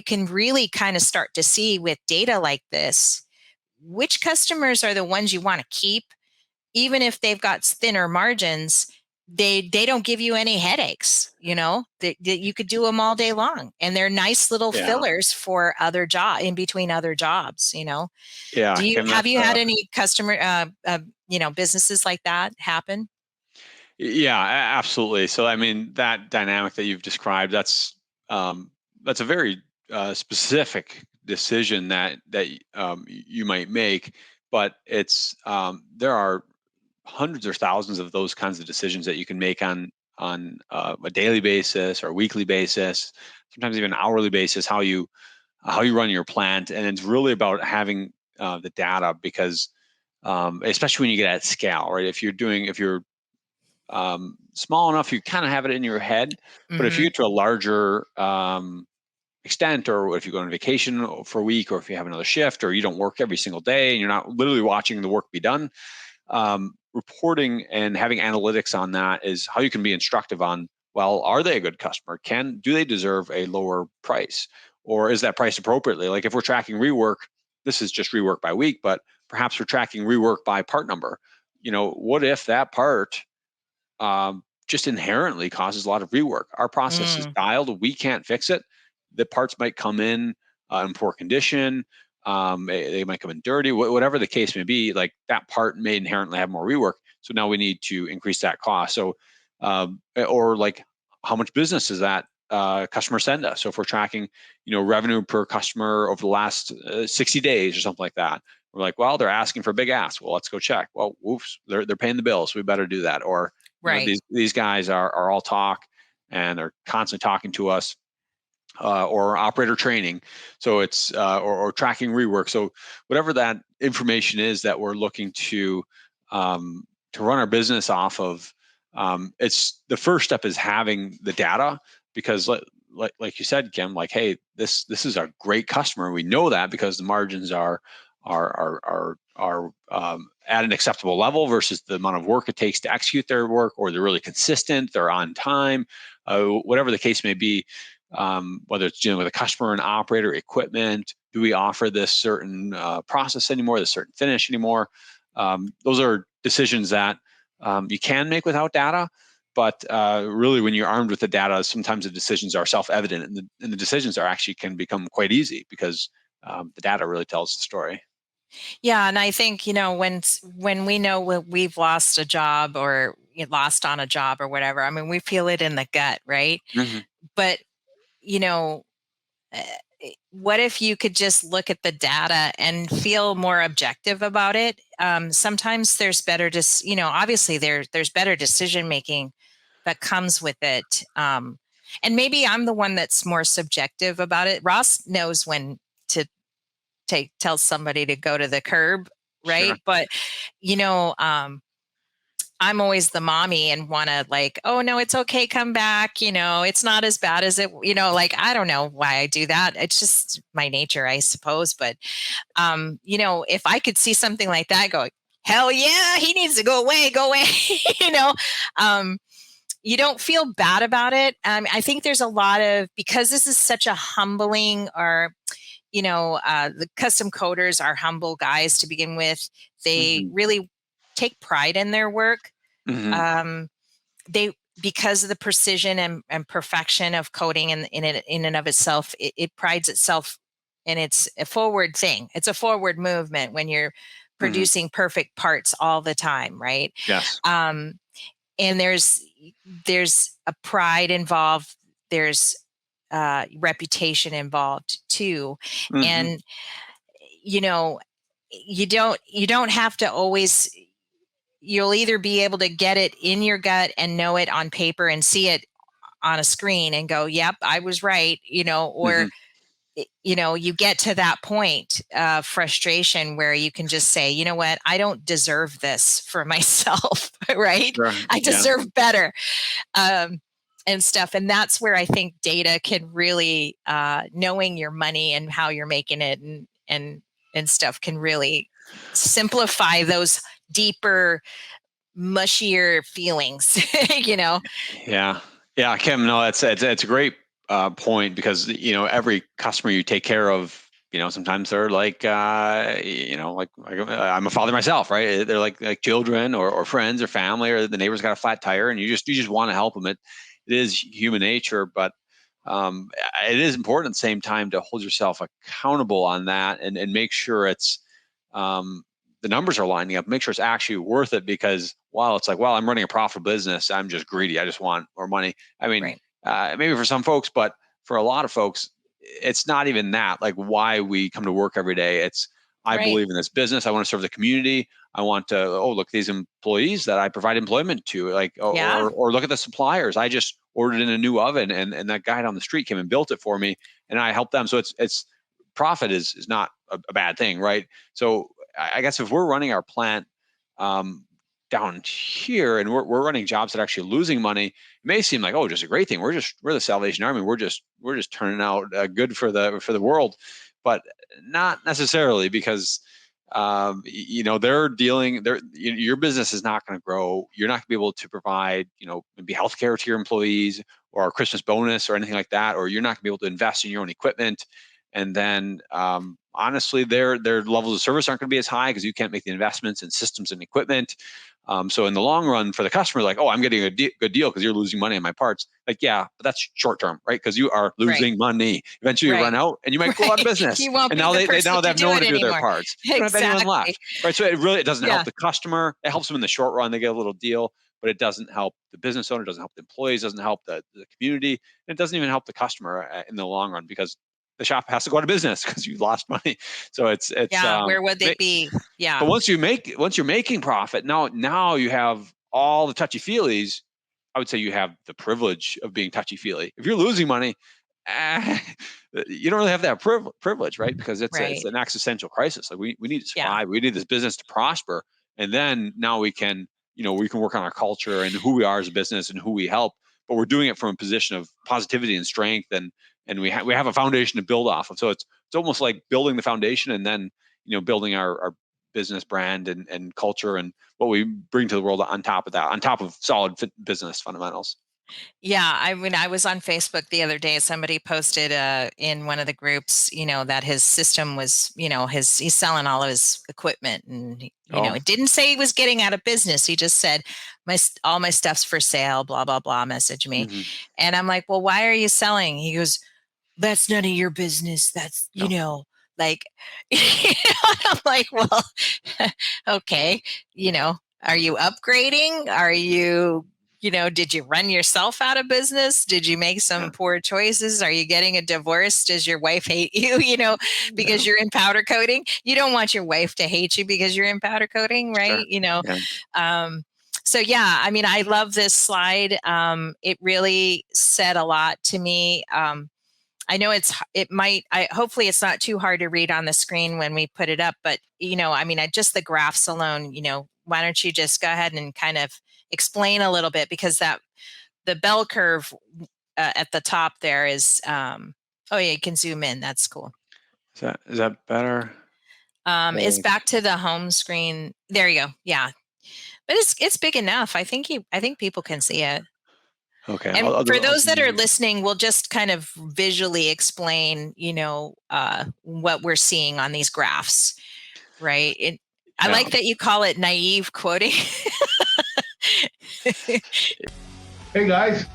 can really kind of start to see with data like this which customers are the ones you want to keep, even if they've got thinner margins. They don't give you any headaches. That you could do them all day long, and they're nice little fillers for other in between other jobs. Yeah. Kim, Have you had any customer businesses like that happen? Yeah, absolutely. So, I mean, that dynamic that you've described, that's a very specific decision that you might make, but it's there are hundreds or thousands of those kinds of decisions that you can make on a daily basis or weekly basis, sometimes even hourly basis, how you run your plant, and it's really about having the data because especially when you get at scale, right? If you're small enough, you kind of have it in your head. But if you get to a larger extent, or if you go on vacation for a week, or if you have another shift, or you don't work every single day and you're not literally watching the work be done, reporting and having analytics on that is how you can be instructive on, well, are they a good customer? Do they deserve a lower price? Or is that priced appropriately? Like if we're tracking rework, this is just rework by week, but perhaps we're tracking rework by part number. What if that part just inherently causes a lot of rework? Our process is dialed. We can't fix it. The parts might come in poor condition. They might come in dirty, whatever the case may be. Like that part may inherently have more rework. So now we need to increase that cost. So, or like how much business does that customer send us? So if we're tracking, revenue per customer over the last 60 days or something like that, we're like, well, they're asking for a big ask. Well, let's go check. Well, oops, they're paying the bills. So we better do that. Or right. These guys are all talk and they're constantly talking to us, or operator training. So it's or tracking rework. So whatever that information is that we're looking to run our business off of, it's the first step is having the data, because like you said, Kim, like, hey, this is a great customer. We know that because the margins are at an acceptable level versus the amount of work it takes to execute their work, or they're really consistent, they're on time, whatever the case may be. Whether it's dealing with a customer, an operator, equipment, do we offer this certain process anymore, this certain finish anymore? Those are decisions that you can make without data, but really when you're armed with the data, sometimes the decisions are self-evident, and the decisions can become quite easy because the data really tells the story. Yeah, and I think when we know we've lost a job or lost on a job or whatever, I mean, we feel it in the gut, right? But what if you could just look at the data and feel more objective about it? Sometimes there's better, obviously there's better decision making that comes with it. And maybe I'm the one that's more subjective about it. Ross knows when to tell somebody to go to the curb, right? Sure. But I'm always the mommy and want to like, oh no, it's okay, come back. It's not as bad as it. Like I don't know why I do that. It's just my nature, I suppose. But if I could see something like that, go, hell yeah, he needs to go away, go away. You don't feel bad about it. I think there's a lot of, because this is such a humbling, or the custom coders are humble guys to begin with. They really take pride in their work. They because of the precision and perfection of coding in and of itself, it prides itself, and it's a forward thing. It's a forward movement when you're producing perfect parts all the time, right? Yes. And there's a pride involved. There's reputation involved too, and you don't have to always. You'll either be able to get it in your gut and know it on paper and see it on a screen and go, yep, I was right, or you get to that point of frustration where you can just say, you know what, I don't deserve this for myself, right? Sure. I deserve better, and stuff. And that's where I think data can really, knowing your money and how you're making it and stuff can really simplify those deeper, mushier feelings, Yeah. Yeah, Kim, no, it's a great point, because every customer you take care of, sometimes they're like I'm a father myself, right? They're like children or friends or family, or the neighbor's got a flat tire, and you just want to help them. It is human nature, but it is important at the same time to hold yourself accountable on that, and make sure it's the numbers are lining up, make sure it's actually worth it, because while it's like, well, I'm running a profitable business, I'm just greedy, I just want more money. I mean, right. Maybe for some folks, but for a lot of folks, it's not even that. Like, why we come to work every day, it's I Right. believe in this business, I want to serve the community, I want to, look, these employees that I provide employment to, like, Yeah. or look at the suppliers. I just ordered in a new oven, and that guy down the street came and built it for me, and I helped them. So it's profit is not a bad thing, right? So I guess if we're running our plant down here, and we're running jobs that are actually losing money, it may seem like, oh, just a great thing. We're the Salvation Army. We're just turning out good for the world, but not necessarily, because they're dealing. Your business is not going to grow. You're not going to be able to provide maybe healthcare to your employees, or a Christmas bonus or anything like that, or you're not going to be able to invest in your own equipment. And then honestly, their levels of service aren't going to be as high, because you can't make the investments in systems and equipment. So in the long run, for the customer, like, oh, I'm getting a good deal because you're losing money on my parts. Like, yeah, but that's short term, right? Because you are losing money. Eventually, you run out, and you might go out of business. You won't and be now the they now person they have to no do one it to do their anymore. parts. They don't have anyone left, right? So it doesn't help the customer. It helps them in the short run. They get a little deal, but it doesn't help the business owner. Doesn't help the employees. Doesn't help the community. And it doesn't even help the customer in the long run, because the shop has to go out of business because you lost money. So it's where would they be? Yeah. But once you're making profit, now you have all the touchy feelies. I would say you have the privilege of being touchy feely. If you're losing money, you don't really have that privilege, right? Because it's an existential crisis. Like, we need to survive. We need this business to prosper, and then now we can work on our culture and who we are as a business and who we help. But we're doing it from a position of positivity and strength, and we have a foundation to build off of. So it's almost like building the foundation, and then building our business brand and culture and what we bring to the world on top of that, on top of solid business fundamentals. Yeah, I mean, I was on Facebook the other day. Somebody posted in one of the groups, that his system was, he's selling all of his equipment, and it didn't say he was getting out of business. He just said, all my stuff's for sale, blah blah blah. Message me, and I'm like, well, why are you selling? He goes, that's none of your business. That's like, I'm like, well, okay, are you upgrading? Are you did you run yourself out of business? Did you make some poor choices? Are you getting a divorce? Does your wife hate you, because you're in powder coating? You don't want your wife to hate you because you're in powder coating, right? So yeah, I mean, I love this slide. It really said a lot to me. I know hopefully it's not too hard to read on the screen when we put it up, but I mean, just the graphs alone, why don't you just go ahead and kind of explain a little bit, because the bell curve at the top there is, oh yeah, you can zoom in. That's cool. Is that better? It's back to the home screen. There you go. Yeah. But it's big enough. I think people can see it. Okay. And for those that are listening, we'll just kind of visually explain, what we're seeing on these graphs, right? I like that you call it naive quoting. Hey guys,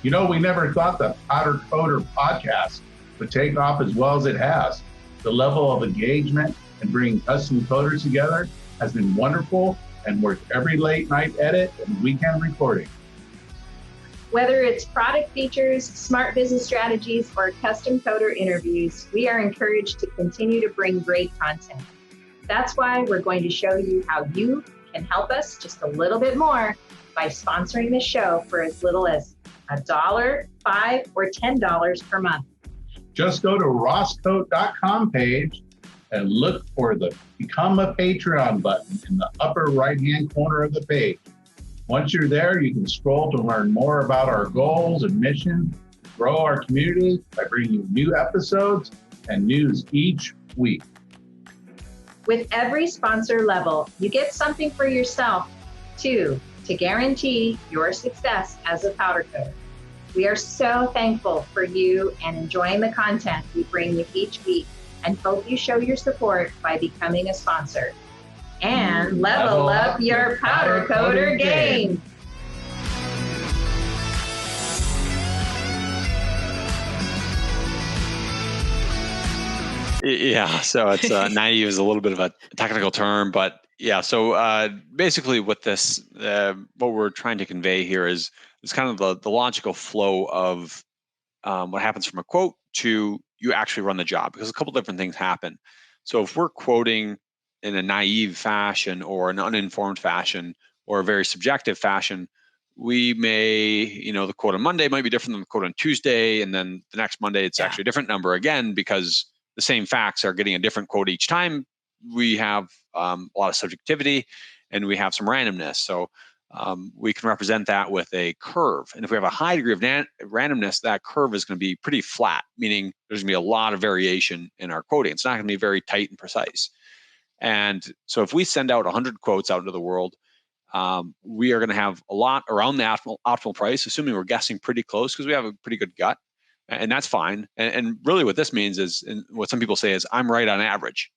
we never thought the Powder Coder podcast would take off as well as it has. The level of engagement and bringing custom coders together has been wonderful and worth every late night edit and weekend recording. Whether it's product features, smart business strategies, or custom coder interviews, we are encouraged to continue to bring great content. That's why we're going to show you how you can help us just a little bit more by sponsoring the show for as little as $1, $5, or $10 per month. Just go to rosscoat.com page and look for the Become a Patreon button in the upper right-hand corner of the page. Once you're there, you can scroll to learn more about our goals and mission, grow our community by bringing you new episodes and news each week. With every sponsor level, you get something for yourself, too, to guarantee your success as a powder coder. We are so thankful for you and enjoying the content we bring you each week, and hope you show your support by becoming a sponsor. And level up your powder coder game. Yeah, so it's naive is a little bit of a technical term, but yeah. So basically, what we're trying to convey here is kind of the logical flow of what happens from a quote to you actually run the job, because a couple different things happen. So if we're quoting in a naive fashion or an uninformed fashion or a very subjective fashion, we may, the quote on Monday might be different than the quote on Tuesday, and then the next Monday it's actually a different number again, because the same facts are getting a different quote each time. We have a lot of subjectivity and we have some randomness. So we can represent that with a curve. And if we have a high degree of randomness, that curve is going to be pretty flat, meaning there's going to be a lot of variation in our quoting. It's not going to be very tight and precise. And so if we send out 100 quotes out into the world, we are going to have a lot around the optimal price, assuming we're guessing pretty close, because we have a pretty good gut. And that's fine. And really what this means is, and what some people say is, I'm right on average.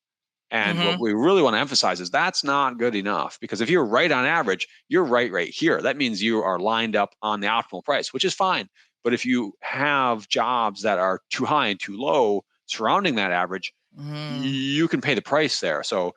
And what we really want to emphasize is that's not good enough, because if you're right on average, you're right here. That means you are lined up on the optimal price, which is fine. But if you have jobs that are too high and too low surrounding that average, you can pay the price there. So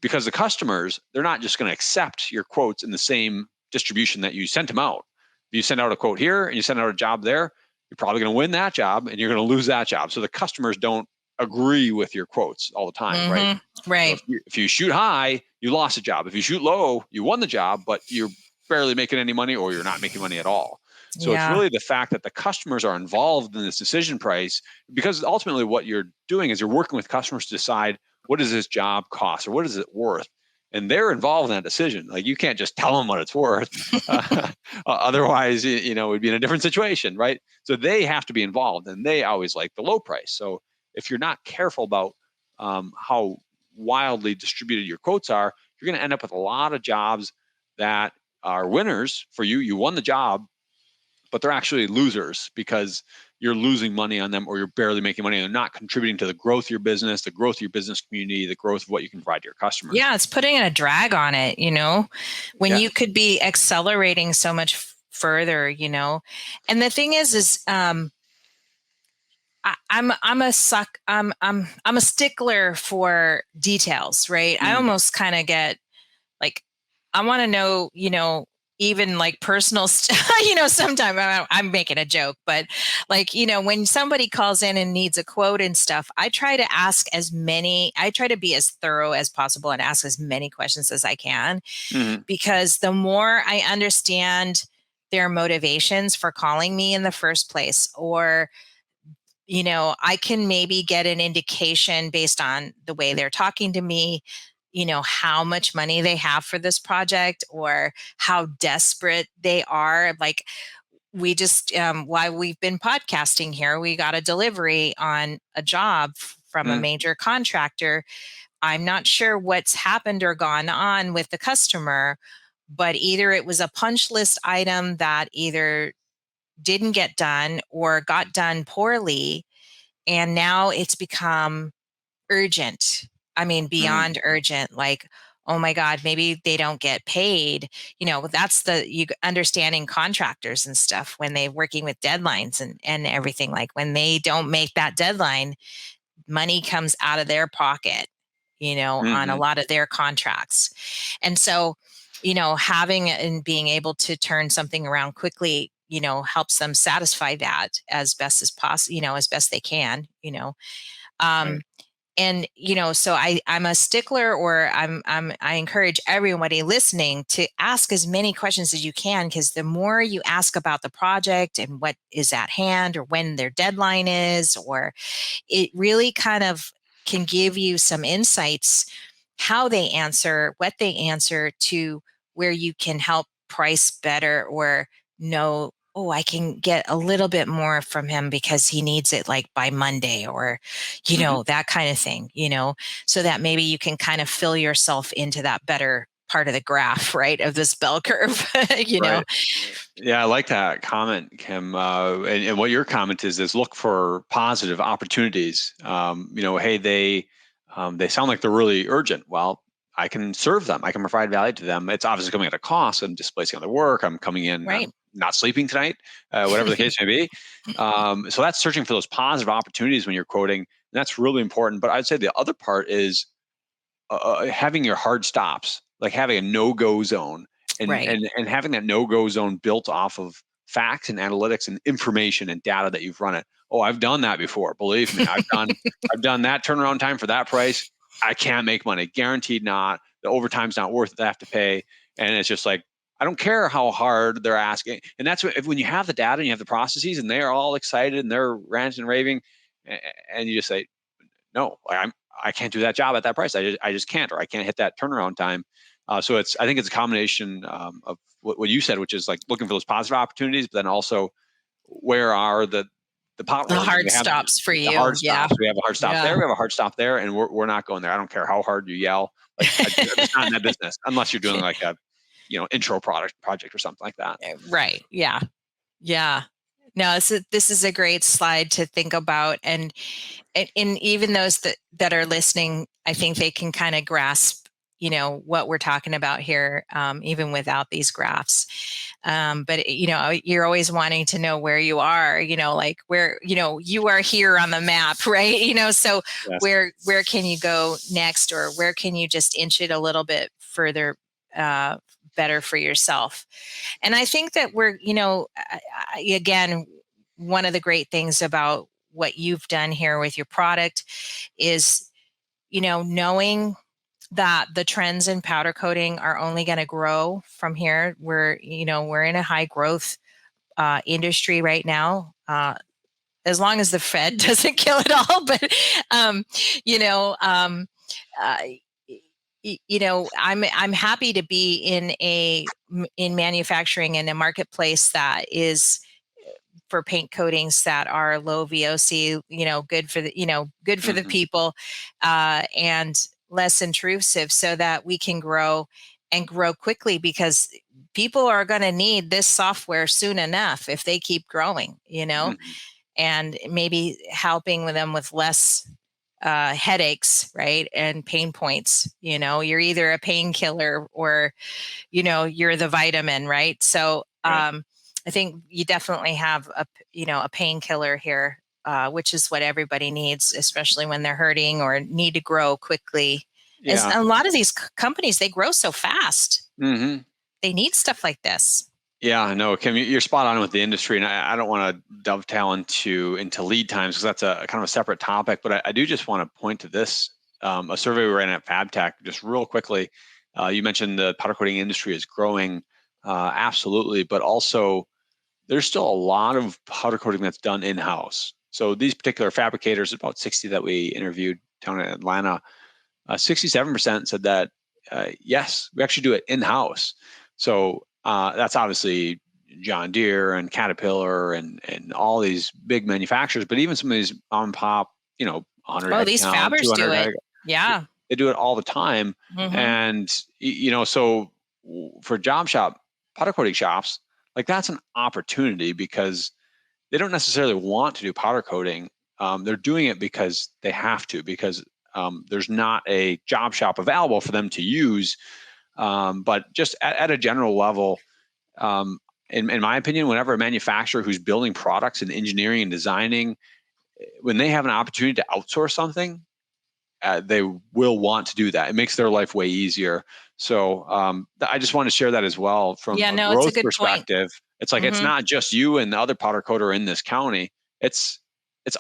because the customers, they're not just going to accept your quotes in the same distribution that you sent them out. If you send out a quote here and you send out a job there, you're probably going to win that job and you're going to lose that job. So the customers don't agree with your quotes all the time, right? Right. So if you shoot high, you lost a job. If you shoot low, you won the job, but you're barely making any money, or you're not making money at all. So it's really the fact that the customers are involved in this decision price, because ultimately what you're doing is you're working with customers to decide, what does this job cost, or what is it worth? And they're involved in that decision. Like, you can't just tell them what it's worth. Otherwise, we'd be in a different situation, right? So they have to be involved, and they always like the low price. So if you're not careful about how wildly distributed your quotes are, you're going to end up with a lot of jobs that are winners for you. You won the job, but they're actually losers because you're losing money on them, or you're barely making money, and they're not contributing to the growth of your business, the growth of your business community, the growth of what you can provide to your customers. Yeah, it's putting a drag on it, when you could be accelerating so much further, And the thing is I'm a stickler for details, right? I almost kind of get like, I want to know, even like personal stuff, sometimes I'm making a joke, but like, when somebody calls in and needs a quote and stuff, I try to be as thorough as possible and ask as many questions as I can, because the more I understand their motivations for calling me in the first place, or I can maybe get an indication based on the way they're talking to me, how much money they have for this project, or how desperate they are. Like, we just, while we've been podcasting here, we got a delivery on a job from a major contractor. I'm not sure what's happened or gone on with the customer, but either it was a punch list item that either didn't get done or got done poorly, and now it's become urgent. I mean, beyond urgent. Like, oh my God, maybe they don't get paid. That's you understanding contractors and stuff when they working with deadlines and everything. Like when they don't make that deadline, money comes out of their pocket, on a lot of their contracts. And so, having and being able to turn something around quickly, helps them satisfy that as best as possible, as best they can, Right. And so I'm a stickler, or I encourage everybody listening to ask as many questions as you can, because the more you ask about the project and what is at hand, or when their deadline is, or it really kind of can give you some insights how they answer, what they answer, to where you can help price better, or know, oh, I can get a little bit more from him because he needs it like by Monday, or, that kind of thing, so that maybe you can kind of fill yourself into that better part of the graph, right, of this bell curve, Right. Yeah, I like that comment, Kim. And what your comment is look for positive opportunities. Hey, they sound like they're really urgent. Well, I can serve them. I can provide value to them. It's obviously coming at a cost. I'm displacing other work. I'm coming in. right. I'm not sleeping tonight. Whatever the case may be. So that's searching for those positive opportunities when you're quoting. And that's really important. But I'd say the other part is having your hard stops, like having a no-go zone, and Right. and having that no-go zone built off of facts and analytics and information and data that you've run it. Oh, I've done that before. Believe me, I've done that turnaround time for that price. I can't make money, guaranteed not. The overtime's not worth it. I have to pay, and it's just like, I don't care how hard they're asking. And that's when you have the data and you have the processes, and they are all excited and they're ranting and raving, and you just say, no, I can't do that job at that price. I just can't, or I can't hit that turnaround time. So I think it's a combination of what you said, which is like looking for those positive opportunities, but then also where are the The potholes? hard We have stops for the you. hard Yeah. stops. We have a hard stop Yeah. there. We have a hard stop there, and we're not going there. I don't care how hard you yell. Like I'm just not in that business unless you're doing like a intro project or something like that. Right. Yeah. Yeah. No, this is a great slide to think about, and even those that are listening, I think they can kind of grasp, what we're talking about here, even without these graphs. But you're always wanting to know where you are, like where you are here on the map, right? So Yes. where can you go next, or where can you just inch it a little bit further, better for yourself? And I think that we're, again, one of the great things about what you've done here with your product is, knowing that the trends in powder coating are only going to grow from here. We're in a high growth industry right now. As long as the Fed doesn't kill it all, but you know, um, uh, I'm happy to be in manufacturing in a marketplace that is for paint coatings that are low VOC, good for good for the people, and less intrusive, so that we can grow and grow quickly, because people are going to need this software soon enough if they keep growing, and maybe helping them with less headaches, right? And pain points. You're either a painkiller or, you're the vitamin, right? So, Right. I think you definitely have a painkiller here, which is what everybody needs, especially when they're hurting or need to grow quickly. As Yeah. a lot of these companies, they grow so fast. Mm-hmm. They need stuff like this. Yeah, no, Kim, you're spot on with the industry, and I don't want to dovetail into lead times, because that's a kind of a separate topic. But I do just want to point to this, a survey we ran at FabTech, just real quickly. You mentioned the powder coating industry is growing, absolutely, but also there's still a lot of powder coating that's done in-house. So these particular fabricators, about 60 that we interviewed down in Atlanta, 67% said that yes, we actually do it in-house. So that's obviously John Deere and Caterpillar and all these big manufacturers, but even some of these mom and pop, 100 Oh, head these count, fabbers 200 do head, it. Yeah. they do it all the time. And so for job shop powder coating shops, like that's an opportunity, because they don't necessarily want to do powder coating. They're doing it because they have to, because there's not a job shop available for them to use. But just at a general level, in my opinion, whenever a manufacturer who's building products and engineering and designing, when they have an opportunity to outsource something, they will want to do that. It makes their life way easier. So I just want to share that as well from Yeah, a no, it's a growth good point. perspective. It's like, it's Mhm. not just you and the other powder coater in this county. It's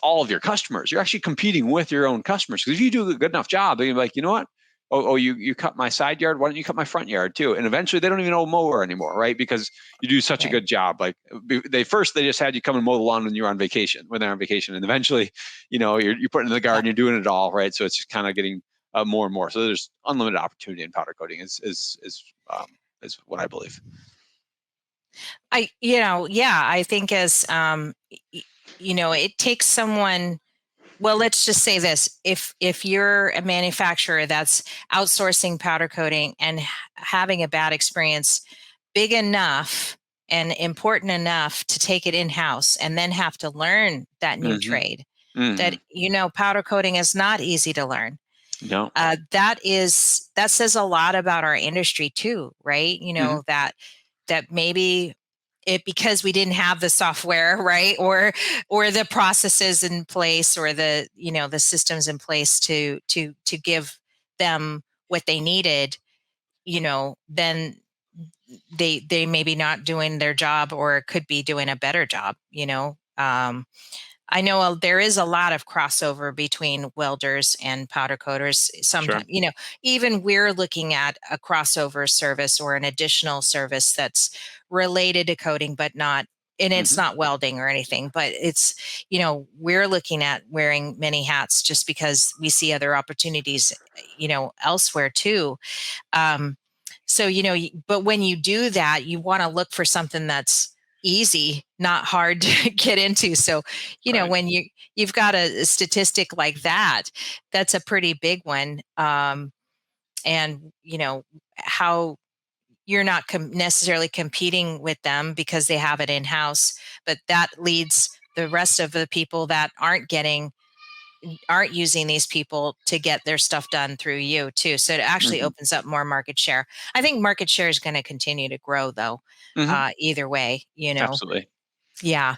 all of your customers. You're actually competing with your own customers, because if you do a good enough job, they're like, you know what? Oh, you cut my side yard. Why don't you cut my front yard too? And eventually they don't even know mower anymore, right? Because you do such a Right. good job. Like they just had you come and mow the lawn when you're on vacation, when they're on vacation, and eventually, you're putting in the garden, you're doing it all, right? So it's just kind of getting more and more. So there's unlimited opportunity in powder coating is what I believe. I think as it takes someone. Well, let's just say this: if you're a manufacturer that's outsourcing powder coating and having a bad experience, big enough and important enough to take it in-house and then have to learn that new Mm-hmm. trade, Mm-hmm. that powder coating is not easy to learn. No. That says a lot about our industry too, right? Mm-hmm. That maybe because we didn't have the software, right, or the processes in place, or the the systems in place to give them what they needed, then they maybe not doing their job, or could be doing a better job. I know there is a lot of crossover between welders and powder coaters. Sure. Sometimes, even we're looking at a crossover service or an additional service that's related to coating, but not, and it's Mm-hmm. not welding or anything, but it's, we're looking at wearing many hats just because we see other opportunities, elsewhere too. So, but when you do that, you want to look for something that's easy, not hard to get into. So, Right. when you've got a statistic like that, that's a pretty big one. And how you're not necessarily competing with them because they have it in house, but that leads the rest of the people that aren't using these people to get their stuff done through you too. So it actually Mm-hmm. opens up more market share. I think market share is going to continue to grow though. Mm-hmm. Either way, Absolutely. Yeah.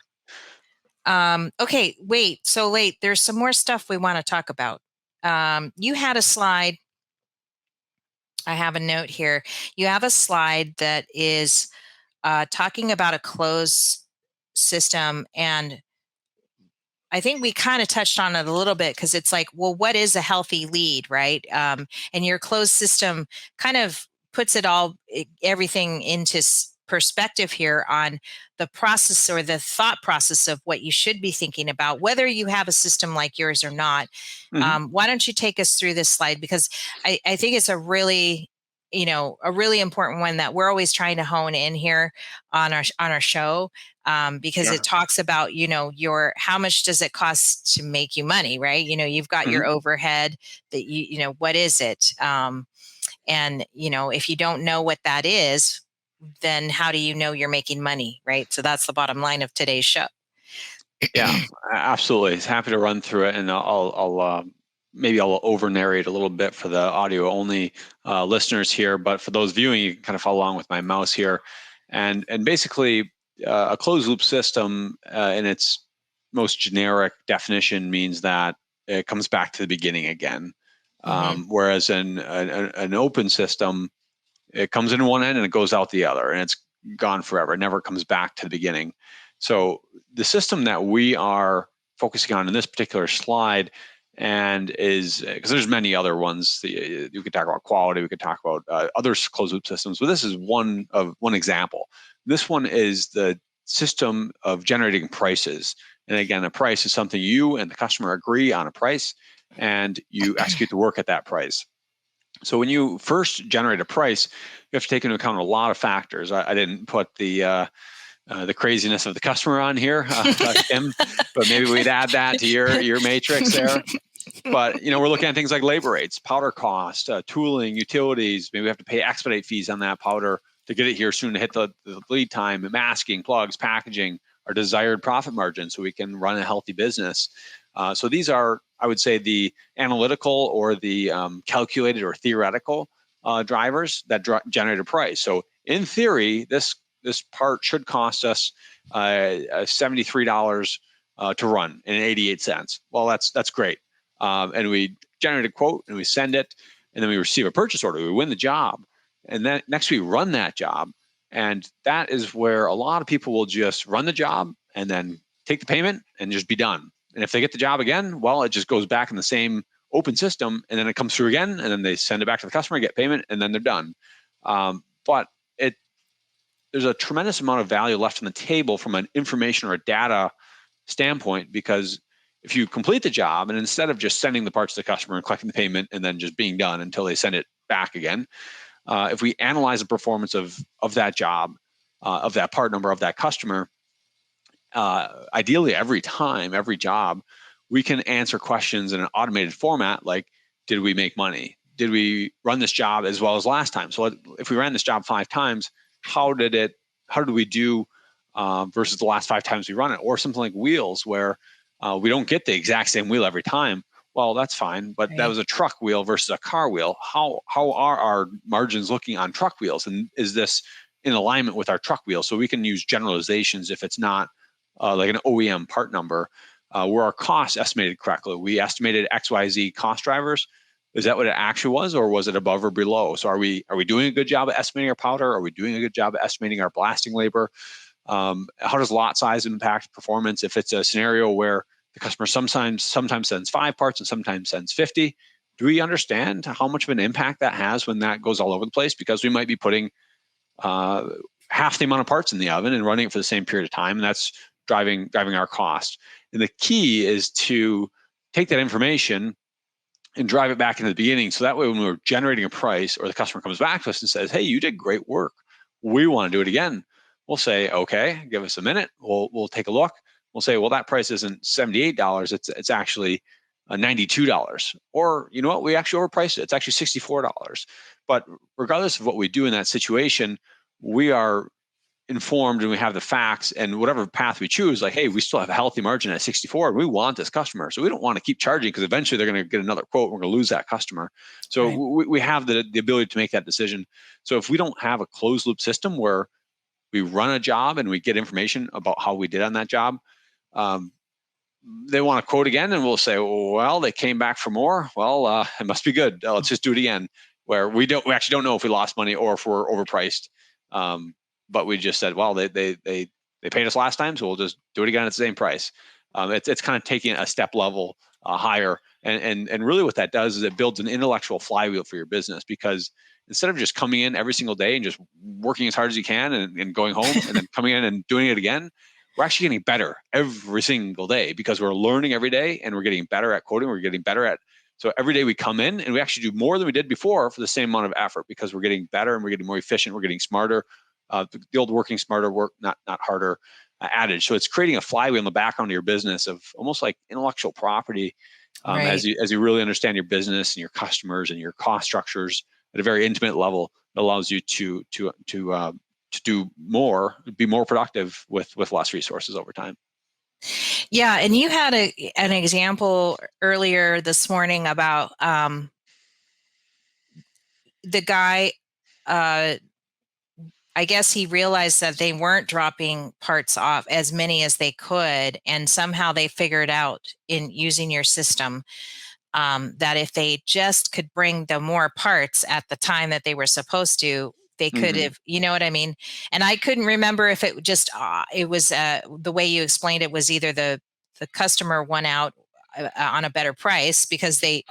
Okay, wait, there's some more stuff we want to talk about. You had a slide. I have a note here. You have a slide that is talking about a closed system, and I think we kind of touched on it a little bit, because it's like, well, what is a healthy lead, right? And your closed system kind of puts everything into perspective here on the process, or the thought process of what you should be thinking about, whether you have a system like yours or not. Mm-hmm. Why don't you take us through this slide? Because I think it's a really important one that we're always trying to hone in here on our show. Because Sure. it talks about, how much does it cost to make you money, right? You've got Mm-hmm. your overhead that what is it? And, if you don't know what that is, then how do you know you're making money, right? So that's the bottom line of today's show. Yeah, absolutely. Happy to run through it, and maybe I'll over narrate a little bit for the audio only listeners here, but for those viewing, you can kind of follow along with my mouse here, and basically a closed loop system in its most generic definition means that it comes back to the beginning again, Mm-hmm. whereas an open system, it comes in one end and it goes out the other, and it's gone forever. It never comes back to the beginning. So the system that we are focusing on in this particular slide, and is because there's many other ones. You could talk about quality, we could talk about other closed loop systems, but this is one example. This one is the system of generating prices. And again, a price is something you and the customer agree on a price, and you execute the work at that price. So when you first generate a price, you have to take into account a lot of factors. I didn't put the craziness of the customer on here, Tim, but maybe we'd add that to your matrix there. But we're looking at things like labor rates, powder cost, tooling, utilities. Maybe we have to pay expedite fees on that powder to get it here soon to hit the lead time, masking, plugs, packaging, our desired profit margin, so we can run a healthy business. So these are, I would say, the analytical or the calculated or theoretical drivers that generate a price. So in theory, this part should cost us $73 to run and 88 cents. Well, that's great. And we generate a quote and we send it, and then we receive a purchase order. We win the job, and then next we run that job. And that is where a lot of people will just run the job and then take the payment and just be done. And if they get the job again, well, it just goes back in the same open system, and then it comes through again, and then they send it back to the customer, get payment, and then they're done. But there's a tremendous amount of value left on the table from an information or a data standpoint, because if you complete the job and instead of just sending the parts to the customer and collecting the payment and then just being done until they send it back again, if we analyze the performance of that job, of that part number, of that customer, ideally every job, we can answer questions in an automated format like, did we make money? Did we run this job as well as last time? So if we ran this job 5 times, how did we do versus the last 5 times we run it? Or something like wheels, where we don't get the exact same wheel every time. Well, that's fine, but that was a truck wheel versus a car wheel. How are our margins looking on truck wheels? And is this in alignment with our truck wheel? So we can use generalizations if it's not like an OEM part number, where our costs estimated correctly. We estimated XYZ cost drivers. Is that what it actually was, or was it above or below? So are we doing a good job at estimating our powder? Are we doing a good job at estimating our blasting labor? How does lot size impact performance? If it's a scenario where the customer sometimes sends 5 parts and sometimes sends 50, do we understand how much of an impact that has when that goes all over the place? Because we might be putting half the amount of parts in the oven and running it for the same period of time, and that's driving our cost. And the key is to take that information and drive it back into the beginning. So that way, when we're generating a price, or the customer comes back to us and says, hey, you did great work, we want to do it again, we'll say, okay, give us a minute. We'll take a look. We'll say, well, that price isn't $78. It's actually $92. Or, you know what, we actually overpriced it. It's actually $64. But regardless of what we do in that situation, we are informed and we have the facts, and whatever path we choose, like, hey, we still have a healthy margin at 64. We want this customer. So we don't want to keep charging, because eventually they're going to get another quote. We're going to lose that customer. So we have the ability to make that decision. So if we don't have a closed loop system where we run a job and we get information about how we did on that job, they want to quote again, and we'll say, well, they came back for more. Well, it must be good. Let's just do it again. Where we actually don't know if we lost money or if we're overpriced. But we just said, well, they paid us last time, so we'll just do it again at the same price. It's kind of taking a step level higher, and really what that does is it builds an intellectual flywheel for your business, because instead of just coming in every single day and just working as hard as you can and going home and then coming in and doing it again, we're actually getting better every single day, because we're learning every day and we're getting better at quoting. We're getting better at, so every day we come in and we actually do more than we did before for the same amount of effort, because we're getting better and we're getting more efficient. We're getting smarter. The old working smarter, work not harder adage. So it's creating a flywheel in the background of your business of almost like intellectual property, as you really understand your business and your customers and your cost structures at a very intimate level. It allows you to do more, be more productive with less resources over time. Yeah, and you had an example earlier this morning about the guy. I guess he realized that they weren't dropping parts off as many as they could, and somehow they figured out in using your system that if they just could bring the more parts at the time that they were supposed to, they could have, you know what I mean? And I couldn't remember if it just, it was the way you explained it was either the customer won out on a better price because they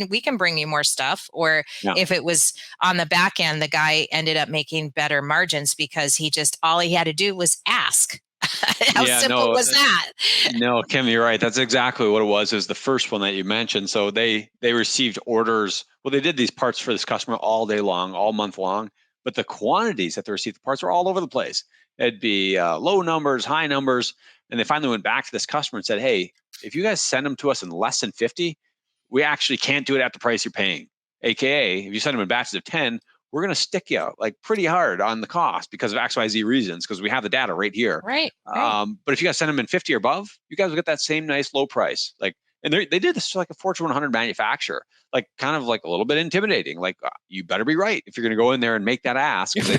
we can bring you more stuff, or if it was on the back end, the guy ended up making better margins because all he had to do was ask. How simple was that? No, Kim, you're right. That's exactly what it was. Is the first one that you mentioned. So they received orders. Well, they did these parts for this customer all day long, all month long, but the quantities that they received the parts were all over the place. It'd be low numbers, high numbers. And they finally went back to this customer and said, hey, if you guys send them to us in less than 50, we actually can't do it at the price you're paying. AKA, if you send them in batches of 10, we're going to stick you like pretty hard on the cost because of XYZ reasons, because we have the data right here. Right. But if you guys send them in 50 or above, you guys will get that same nice low price. Like, and they did this to like a Fortune 100 manufacturer, like kind of like a little bit intimidating. Like, you better be right if you're going to go in there and make that ask, because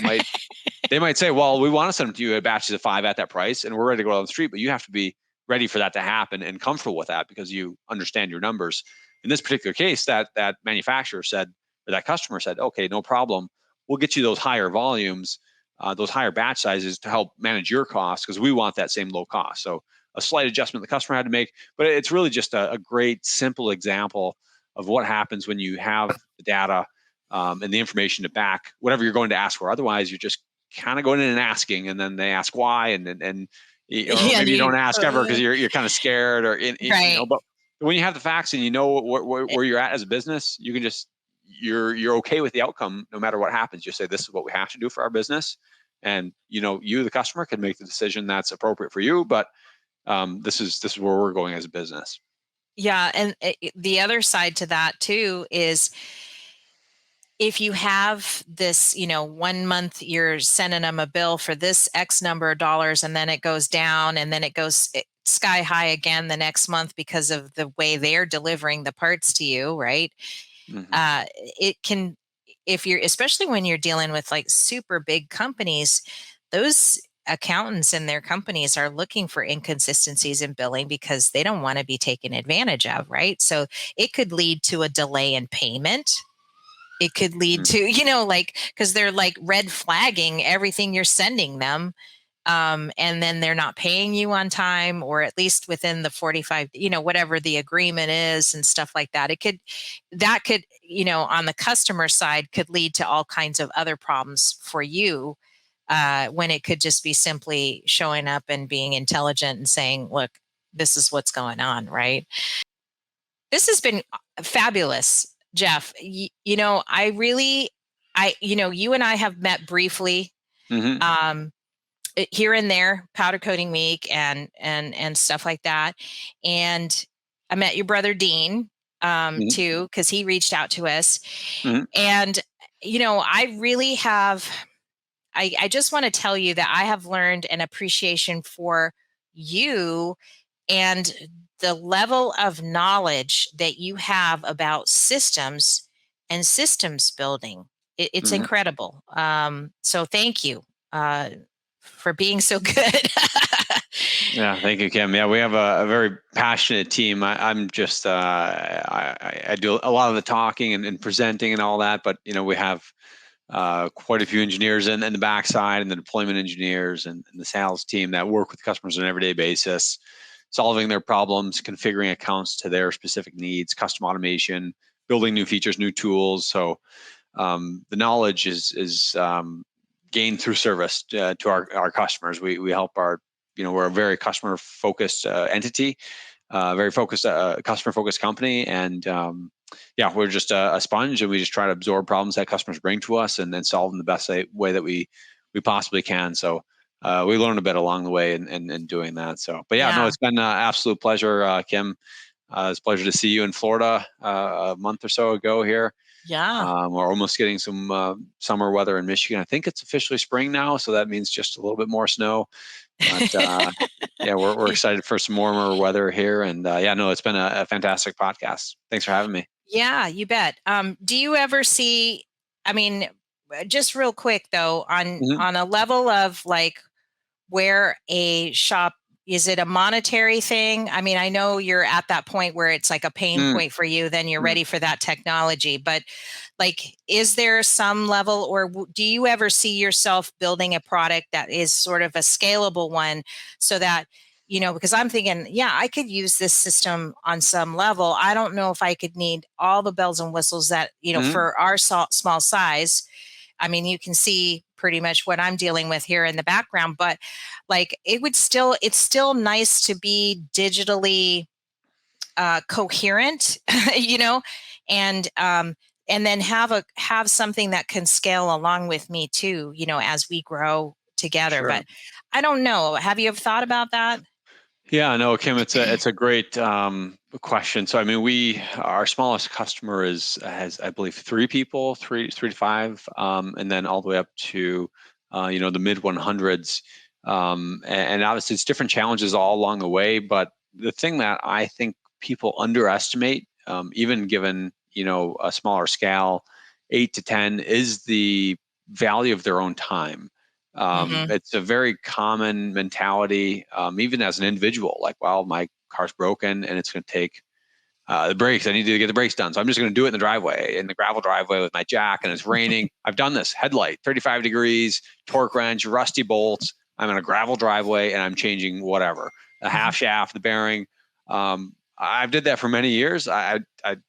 they might say, well, we want to send them to you at batches of 5 at that price, and we're ready to go on the street, but you have to be ready for that to happen and comfortable with that because you understand your numbers. In this particular case, that manufacturer said, or that customer said, okay, no problem. We'll get you those higher volumes, those higher batch sizes to help manage your costs, because we want that same low cost. So a slight adjustment the customer had to make, but it's really just a great, simple example of what happens when you have the data and the information to back whatever you're going to ask for. Otherwise, you're just kind of going in and asking, and then they ask why, and maybe you don't ask ever because you're kind of scared, or right. But when you have the facts and you know where you're at as a business, you can just you're okay with the outcome no matter what happens. You say, this is what we have to do for our business, and you the customer can make the decision that's appropriate for you. But this is where we're going as a business. Yeah, and the other side to that too is, if you have this, 1 month you're sending them a bill for this X number of dollars, and then it goes down, and then it goes sky high again the next month because of the way they're delivering the parts to you, right? Mm-hmm. It can, especially when you're dealing with like super big companies, those accountants and their companies are looking for inconsistencies in billing because they don't want to be taken advantage of, right? So it could lead to a delay in payment. It could lead to, because they're like red flagging everything you're sending them. And then they're not paying you on time, or at least within the 45, whatever the agreement is and stuff like that. That could, on the customer side, could lead to all kinds of other problems for you, when it could just be simply showing up and being intelligent and saying, look, this is what's going on, right? This has been fabulous, Jeff. You and I have met briefly. Mm-hmm. Here and there, powder coating week and stuff like that. And I met your brother Dean Mm-hmm. too, because he reached out to us. Mm-hmm. And I really have. I just want to tell you that I have learned an appreciation for you and the level of knowledge that you have about systems and systems building. It's Mm-hmm. incredible. So thank you for being so good. Yeah, thank you, Kim. Yeah, we have a very passionate team. I'm just I do a lot of the talking and presenting and all that, but we have quite a few engineers in the backside, and the deployment engineers and the sales team that work with customers on an everyday basis, solving their problems, configuring accounts to their specific needs, custom automation, building new features, new tools. So the knowledge is gained through service to our customers. We help we're a very customer focused entity, very focused customer focused company, and we're just a sponge, and we just try to absorb problems that customers bring to us and then solve them the best way that we possibly can. So we learn a bit along the way in doing that. So, but no, it's been an absolute pleasure, Kim. It's a pleasure to see you in Florida a month or so ago here. Yeah. We're almost getting some summer weather in Michigan. I think it's officially spring now, so that means just a little bit more snow. But we're excited for some warmer weather here. And it's been a fantastic podcast. Thanks for having me. Yeah, you bet. Do you ever see, just real quick though, on a level of like where a shop, is it a monetary thing? I know you're at that point where it's like a pain point for you, then you're ready for that technology. But like, is there some level, or do you ever see yourself building a product that is sort of a scalable one, so that, because I'm thinking, I could use this system on some level. I don't know if I could need all the bells and whistles that, for our small size. You can see pretty much what I'm dealing with here in the background, but like it's still nice to be digitally coherent, and then have something that can scale along with me too, as we grow together. Sure. But I don't know. Have you ever thought about that? Yeah, no, Kim, it's a great question. So, I mean, our smallest customer has, I believe, 3 people, three to five, and then all the way up to the mid 100s. And obviously, it's different challenges all along the way. But the thing that I think people underestimate, even given a smaller scale, 8 to 10, is the value of their own time. Mm-hmm. It's a very common mentality, even as an individual. Like, well, my car's broken and it's going to take the brakes. I need to get the brakes done, so I'm just going to do it in the driveway, in the gravel driveway with my jack. And it's raining. I've done this. Headlight, 35 degrees, torque wrench, rusty bolts. I'm in a gravel driveway and I'm changing whatever, the half shaft, the bearing. I've did that for many years. I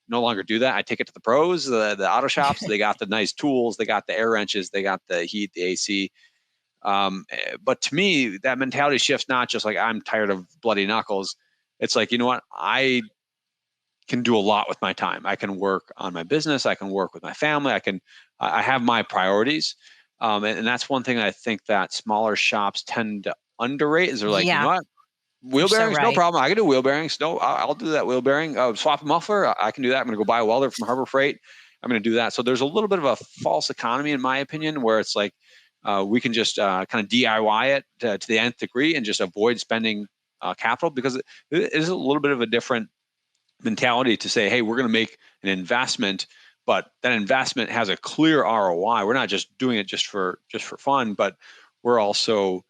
no longer do that. I take it to the pros, the auto shops. They got the nice tools. They got the air wrenches. They got the heat, the AC. But to me, that mentality shifts not just like I'm tired of bloody knuckles. It's like, you know what? I can do a lot with my time. I can work on my business. I can work with my family. I have my priorities. And that's one thing I think that smaller shops tend to underrate is they're like, you know Yeah, what? you're Wheel so bearings, no right. problem. I can do wheel bearings. No, I'll do that wheel bearing. Swap a muffler, I can do that. I'm going to go buy a welder from Harbor Freight. I'm going to do that. So there's a little bit of a false economy, in my opinion, where it's like we can just kind of DIY it to the nth degree and just avoid spending capital, because it is a little bit of a different mentality to say, hey, we're going to make an investment, but that investment has a clear ROI. We're not just doing it just for fun, but we're also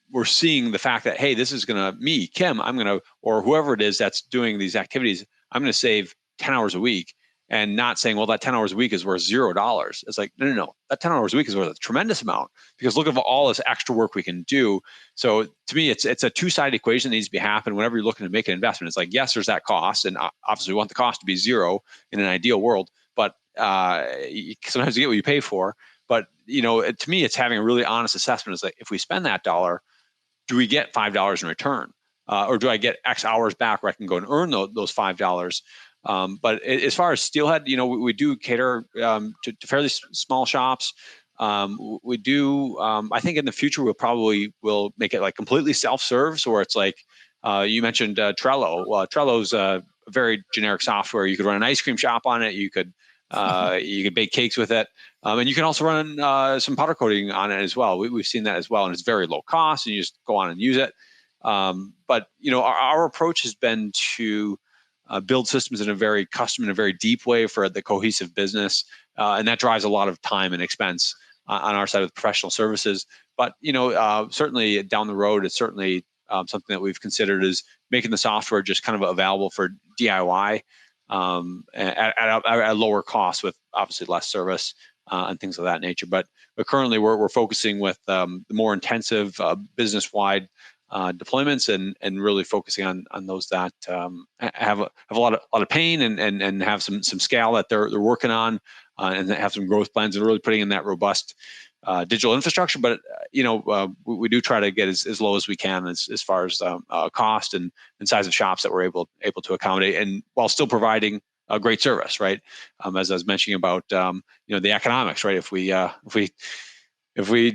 we're seeing the fact that, hey, this is going to, me, Kim, I'm going to, or whoever it is that's doing these activities, I'm going to save 10 hours a week. And not saying, well, that 10 hours a week is worth $0. It's like, no. That 10 hours a week is worth a tremendous amount, because look at all this extra work we can do. So to me, it's a two-sided equation that needs to be happening whenever you're looking to make an investment. It's like, yes, there's that cost, and obviously we want the cost to be zero in an ideal world, but sometimes you get what you pay for. But to me, it's having a really honest assessment. It's like, if we spend that dollar, do we get $5 in return? Or do I get X hours back where I can go and earn those $5? But as far as Steelhead, we do cater to fairly small shops. We do. I think in the future will make it like completely self-serve, so where it's like you mentioned Trello. Well, Trello's a very generic software. You could run an ice cream shop on it. You could bake cakes with it, and you can also run some powder coating on it as well. We've seen that as well, and it's very low cost, and you just go on and use it. But our approach has been to build systems in a very custom, in a very deep way for the cohesive business, and that drives a lot of time and expense on our side with professional services. But certainly down the road, it's certainly something that we've considered is making the software just kind of available for DIY at a lower cost, with obviously less service and things of that nature. But currently, we're focusing with the more intensive business-wide deployments, and really focusing on those that have a lot of pain and have some scale that they're working on, and have some growth plans, and really putting in that robust digital infrastructure. But we do try to get as low as we can as far as cost and size of shops that we're able to accommodate, and while still providing a great service, right? As I was mentioning about the economics, right? If we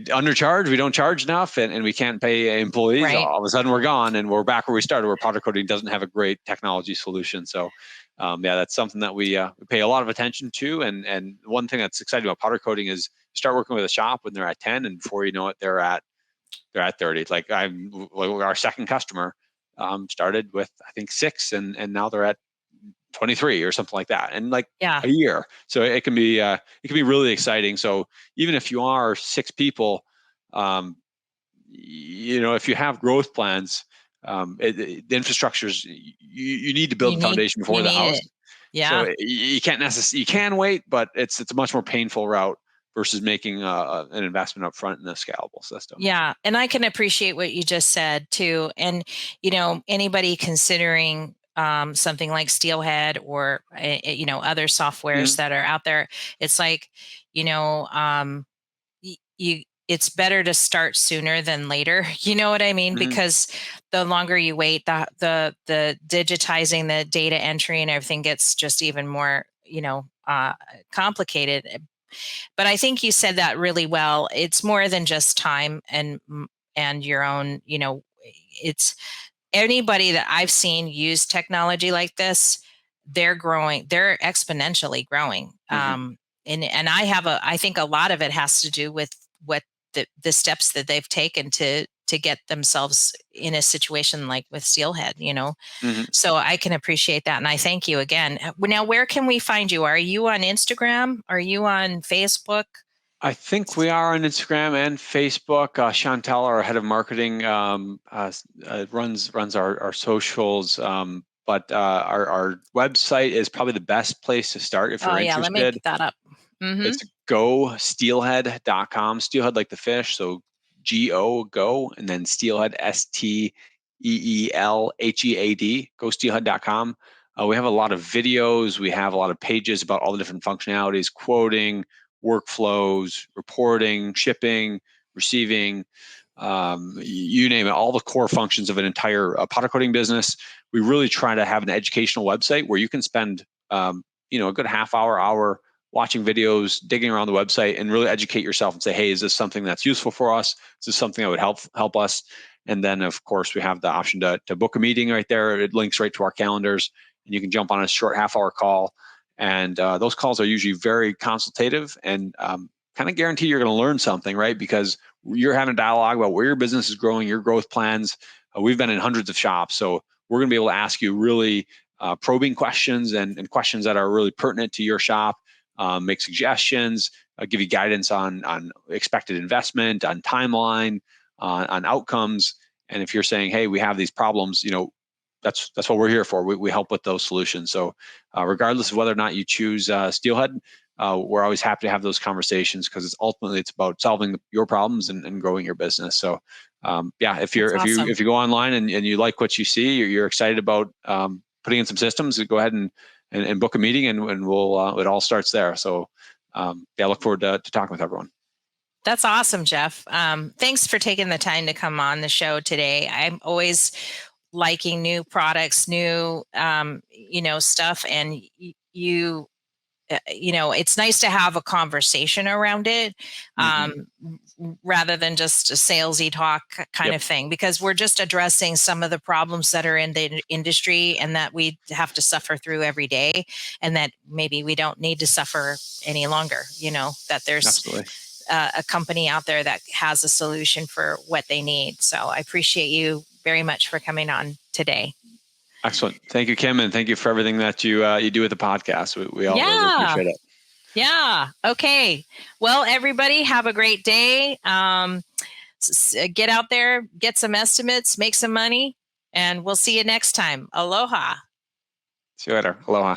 undercharge, we don't charge enough, and we can't pay employees, Right. all of a sudden we're gone, and we're back where we started, where powder coating doesn't have a great technology solution. So that's something that we pay a lot of attention to. And one thing that's exciting about powder coating is you start working with a shop when they're at 10, and before you know it, they're at 30. Like our second customer started with, I think, 6, and now they're at 23 or something like that, and like Yeah. a year. So it can be really exciting. So even if you are 6 people, if you have growth plans, the infrastructures, you need to build the foundation before you the need house. it. Yeah. So you can't necessarily, you can wait, but it's a much more painful route versus making an investment up front in a scalable system. Yeah. And I can appreciate what you just said too. And, anybody considering something like Steelhead or, other softwares that are out there, it's like, it's better to start sooner than later. You know what I mean? Because the longer you wait, the digitizing, the data entry and everything gets just even more, complicated. But I think you said that really well. It's more than just time and your own, it's anybody that I've seen use technology like this, they're growing, they're exponentially growing. And I think a lot of it has to do with what the steps that they've taken to get themselves in a situation like with Steelhead, So I can appreciate that. And I thank you again. Now, where can we find you? Are you on Instagram? Are you on Facebook? I think we are on Instagram and Facebook. Chantal, our head of marketing, runs our socials. But our website is probably the best place to start if you're interested. Let me get that up. It's gosteelhead.com. Steelhead like the fish, so go, and then Steelhead, STEELHEAD, gosteelhead.com. We have a lot of videos. We have a lot of pages about all the different functionalities, quoting, workflows, reporting, shipping, receiving, you name it, all the core functions of an entire powder coating business. We really try to have an educational website where you can spend a good half hour watching videos, digging around the website, and really educate yourself and say, hey, is this something that's useful for us? Is this something that would help us? And then, of course, we have the option to book a meeting right there. It links right to our calendars, and you can jump on a short half-hour call. And those calls are usually very consultative and kind of guarantee you're going to learn something, right? Because you're having a dialogue about where your business is growing, your growth plans. We've been in hundreds of shops, so we're going to be able to ask you really probing questions and questions that are really pertinent to your shop. Make suggestions, give you guidance on expected investment, on timeline, on outcomes. And if you're saying, hey, we have these problems, that's what we're here for. We help with those solutions. So regardless of whether or not you choose Steelhead, we're always happy to have those conversations because it's about solving your problems and growing your business. So if you go online and you like what you see, you're excited about putting in some systems, go ahead and book a meeting, and we'll it all starts there. So I look forward to talking with everyone. That's awesome, Jeff. Thanks for taking the time to come on the show today. I'm always liking new products, new stuff, and it's nice to have a conversation around it rather than just a salesy talk kind of thing, because we're just addressing some of the problems that are in the industry and that we have to suffer through every day, and that maybe we don't need to suffer any longer, that there's a company out there that has a solution for what they need. So I appreciate you very much for coming on today. Excellent. Thank you, Kim, and thank you for everything that you do with the podcast. We all really appreciate it. Yeah. Okay. Well, everybody, have a great day. Get out there, get some estimates, make some money, and we'll see you next time. Aloha. See you later. Aloha.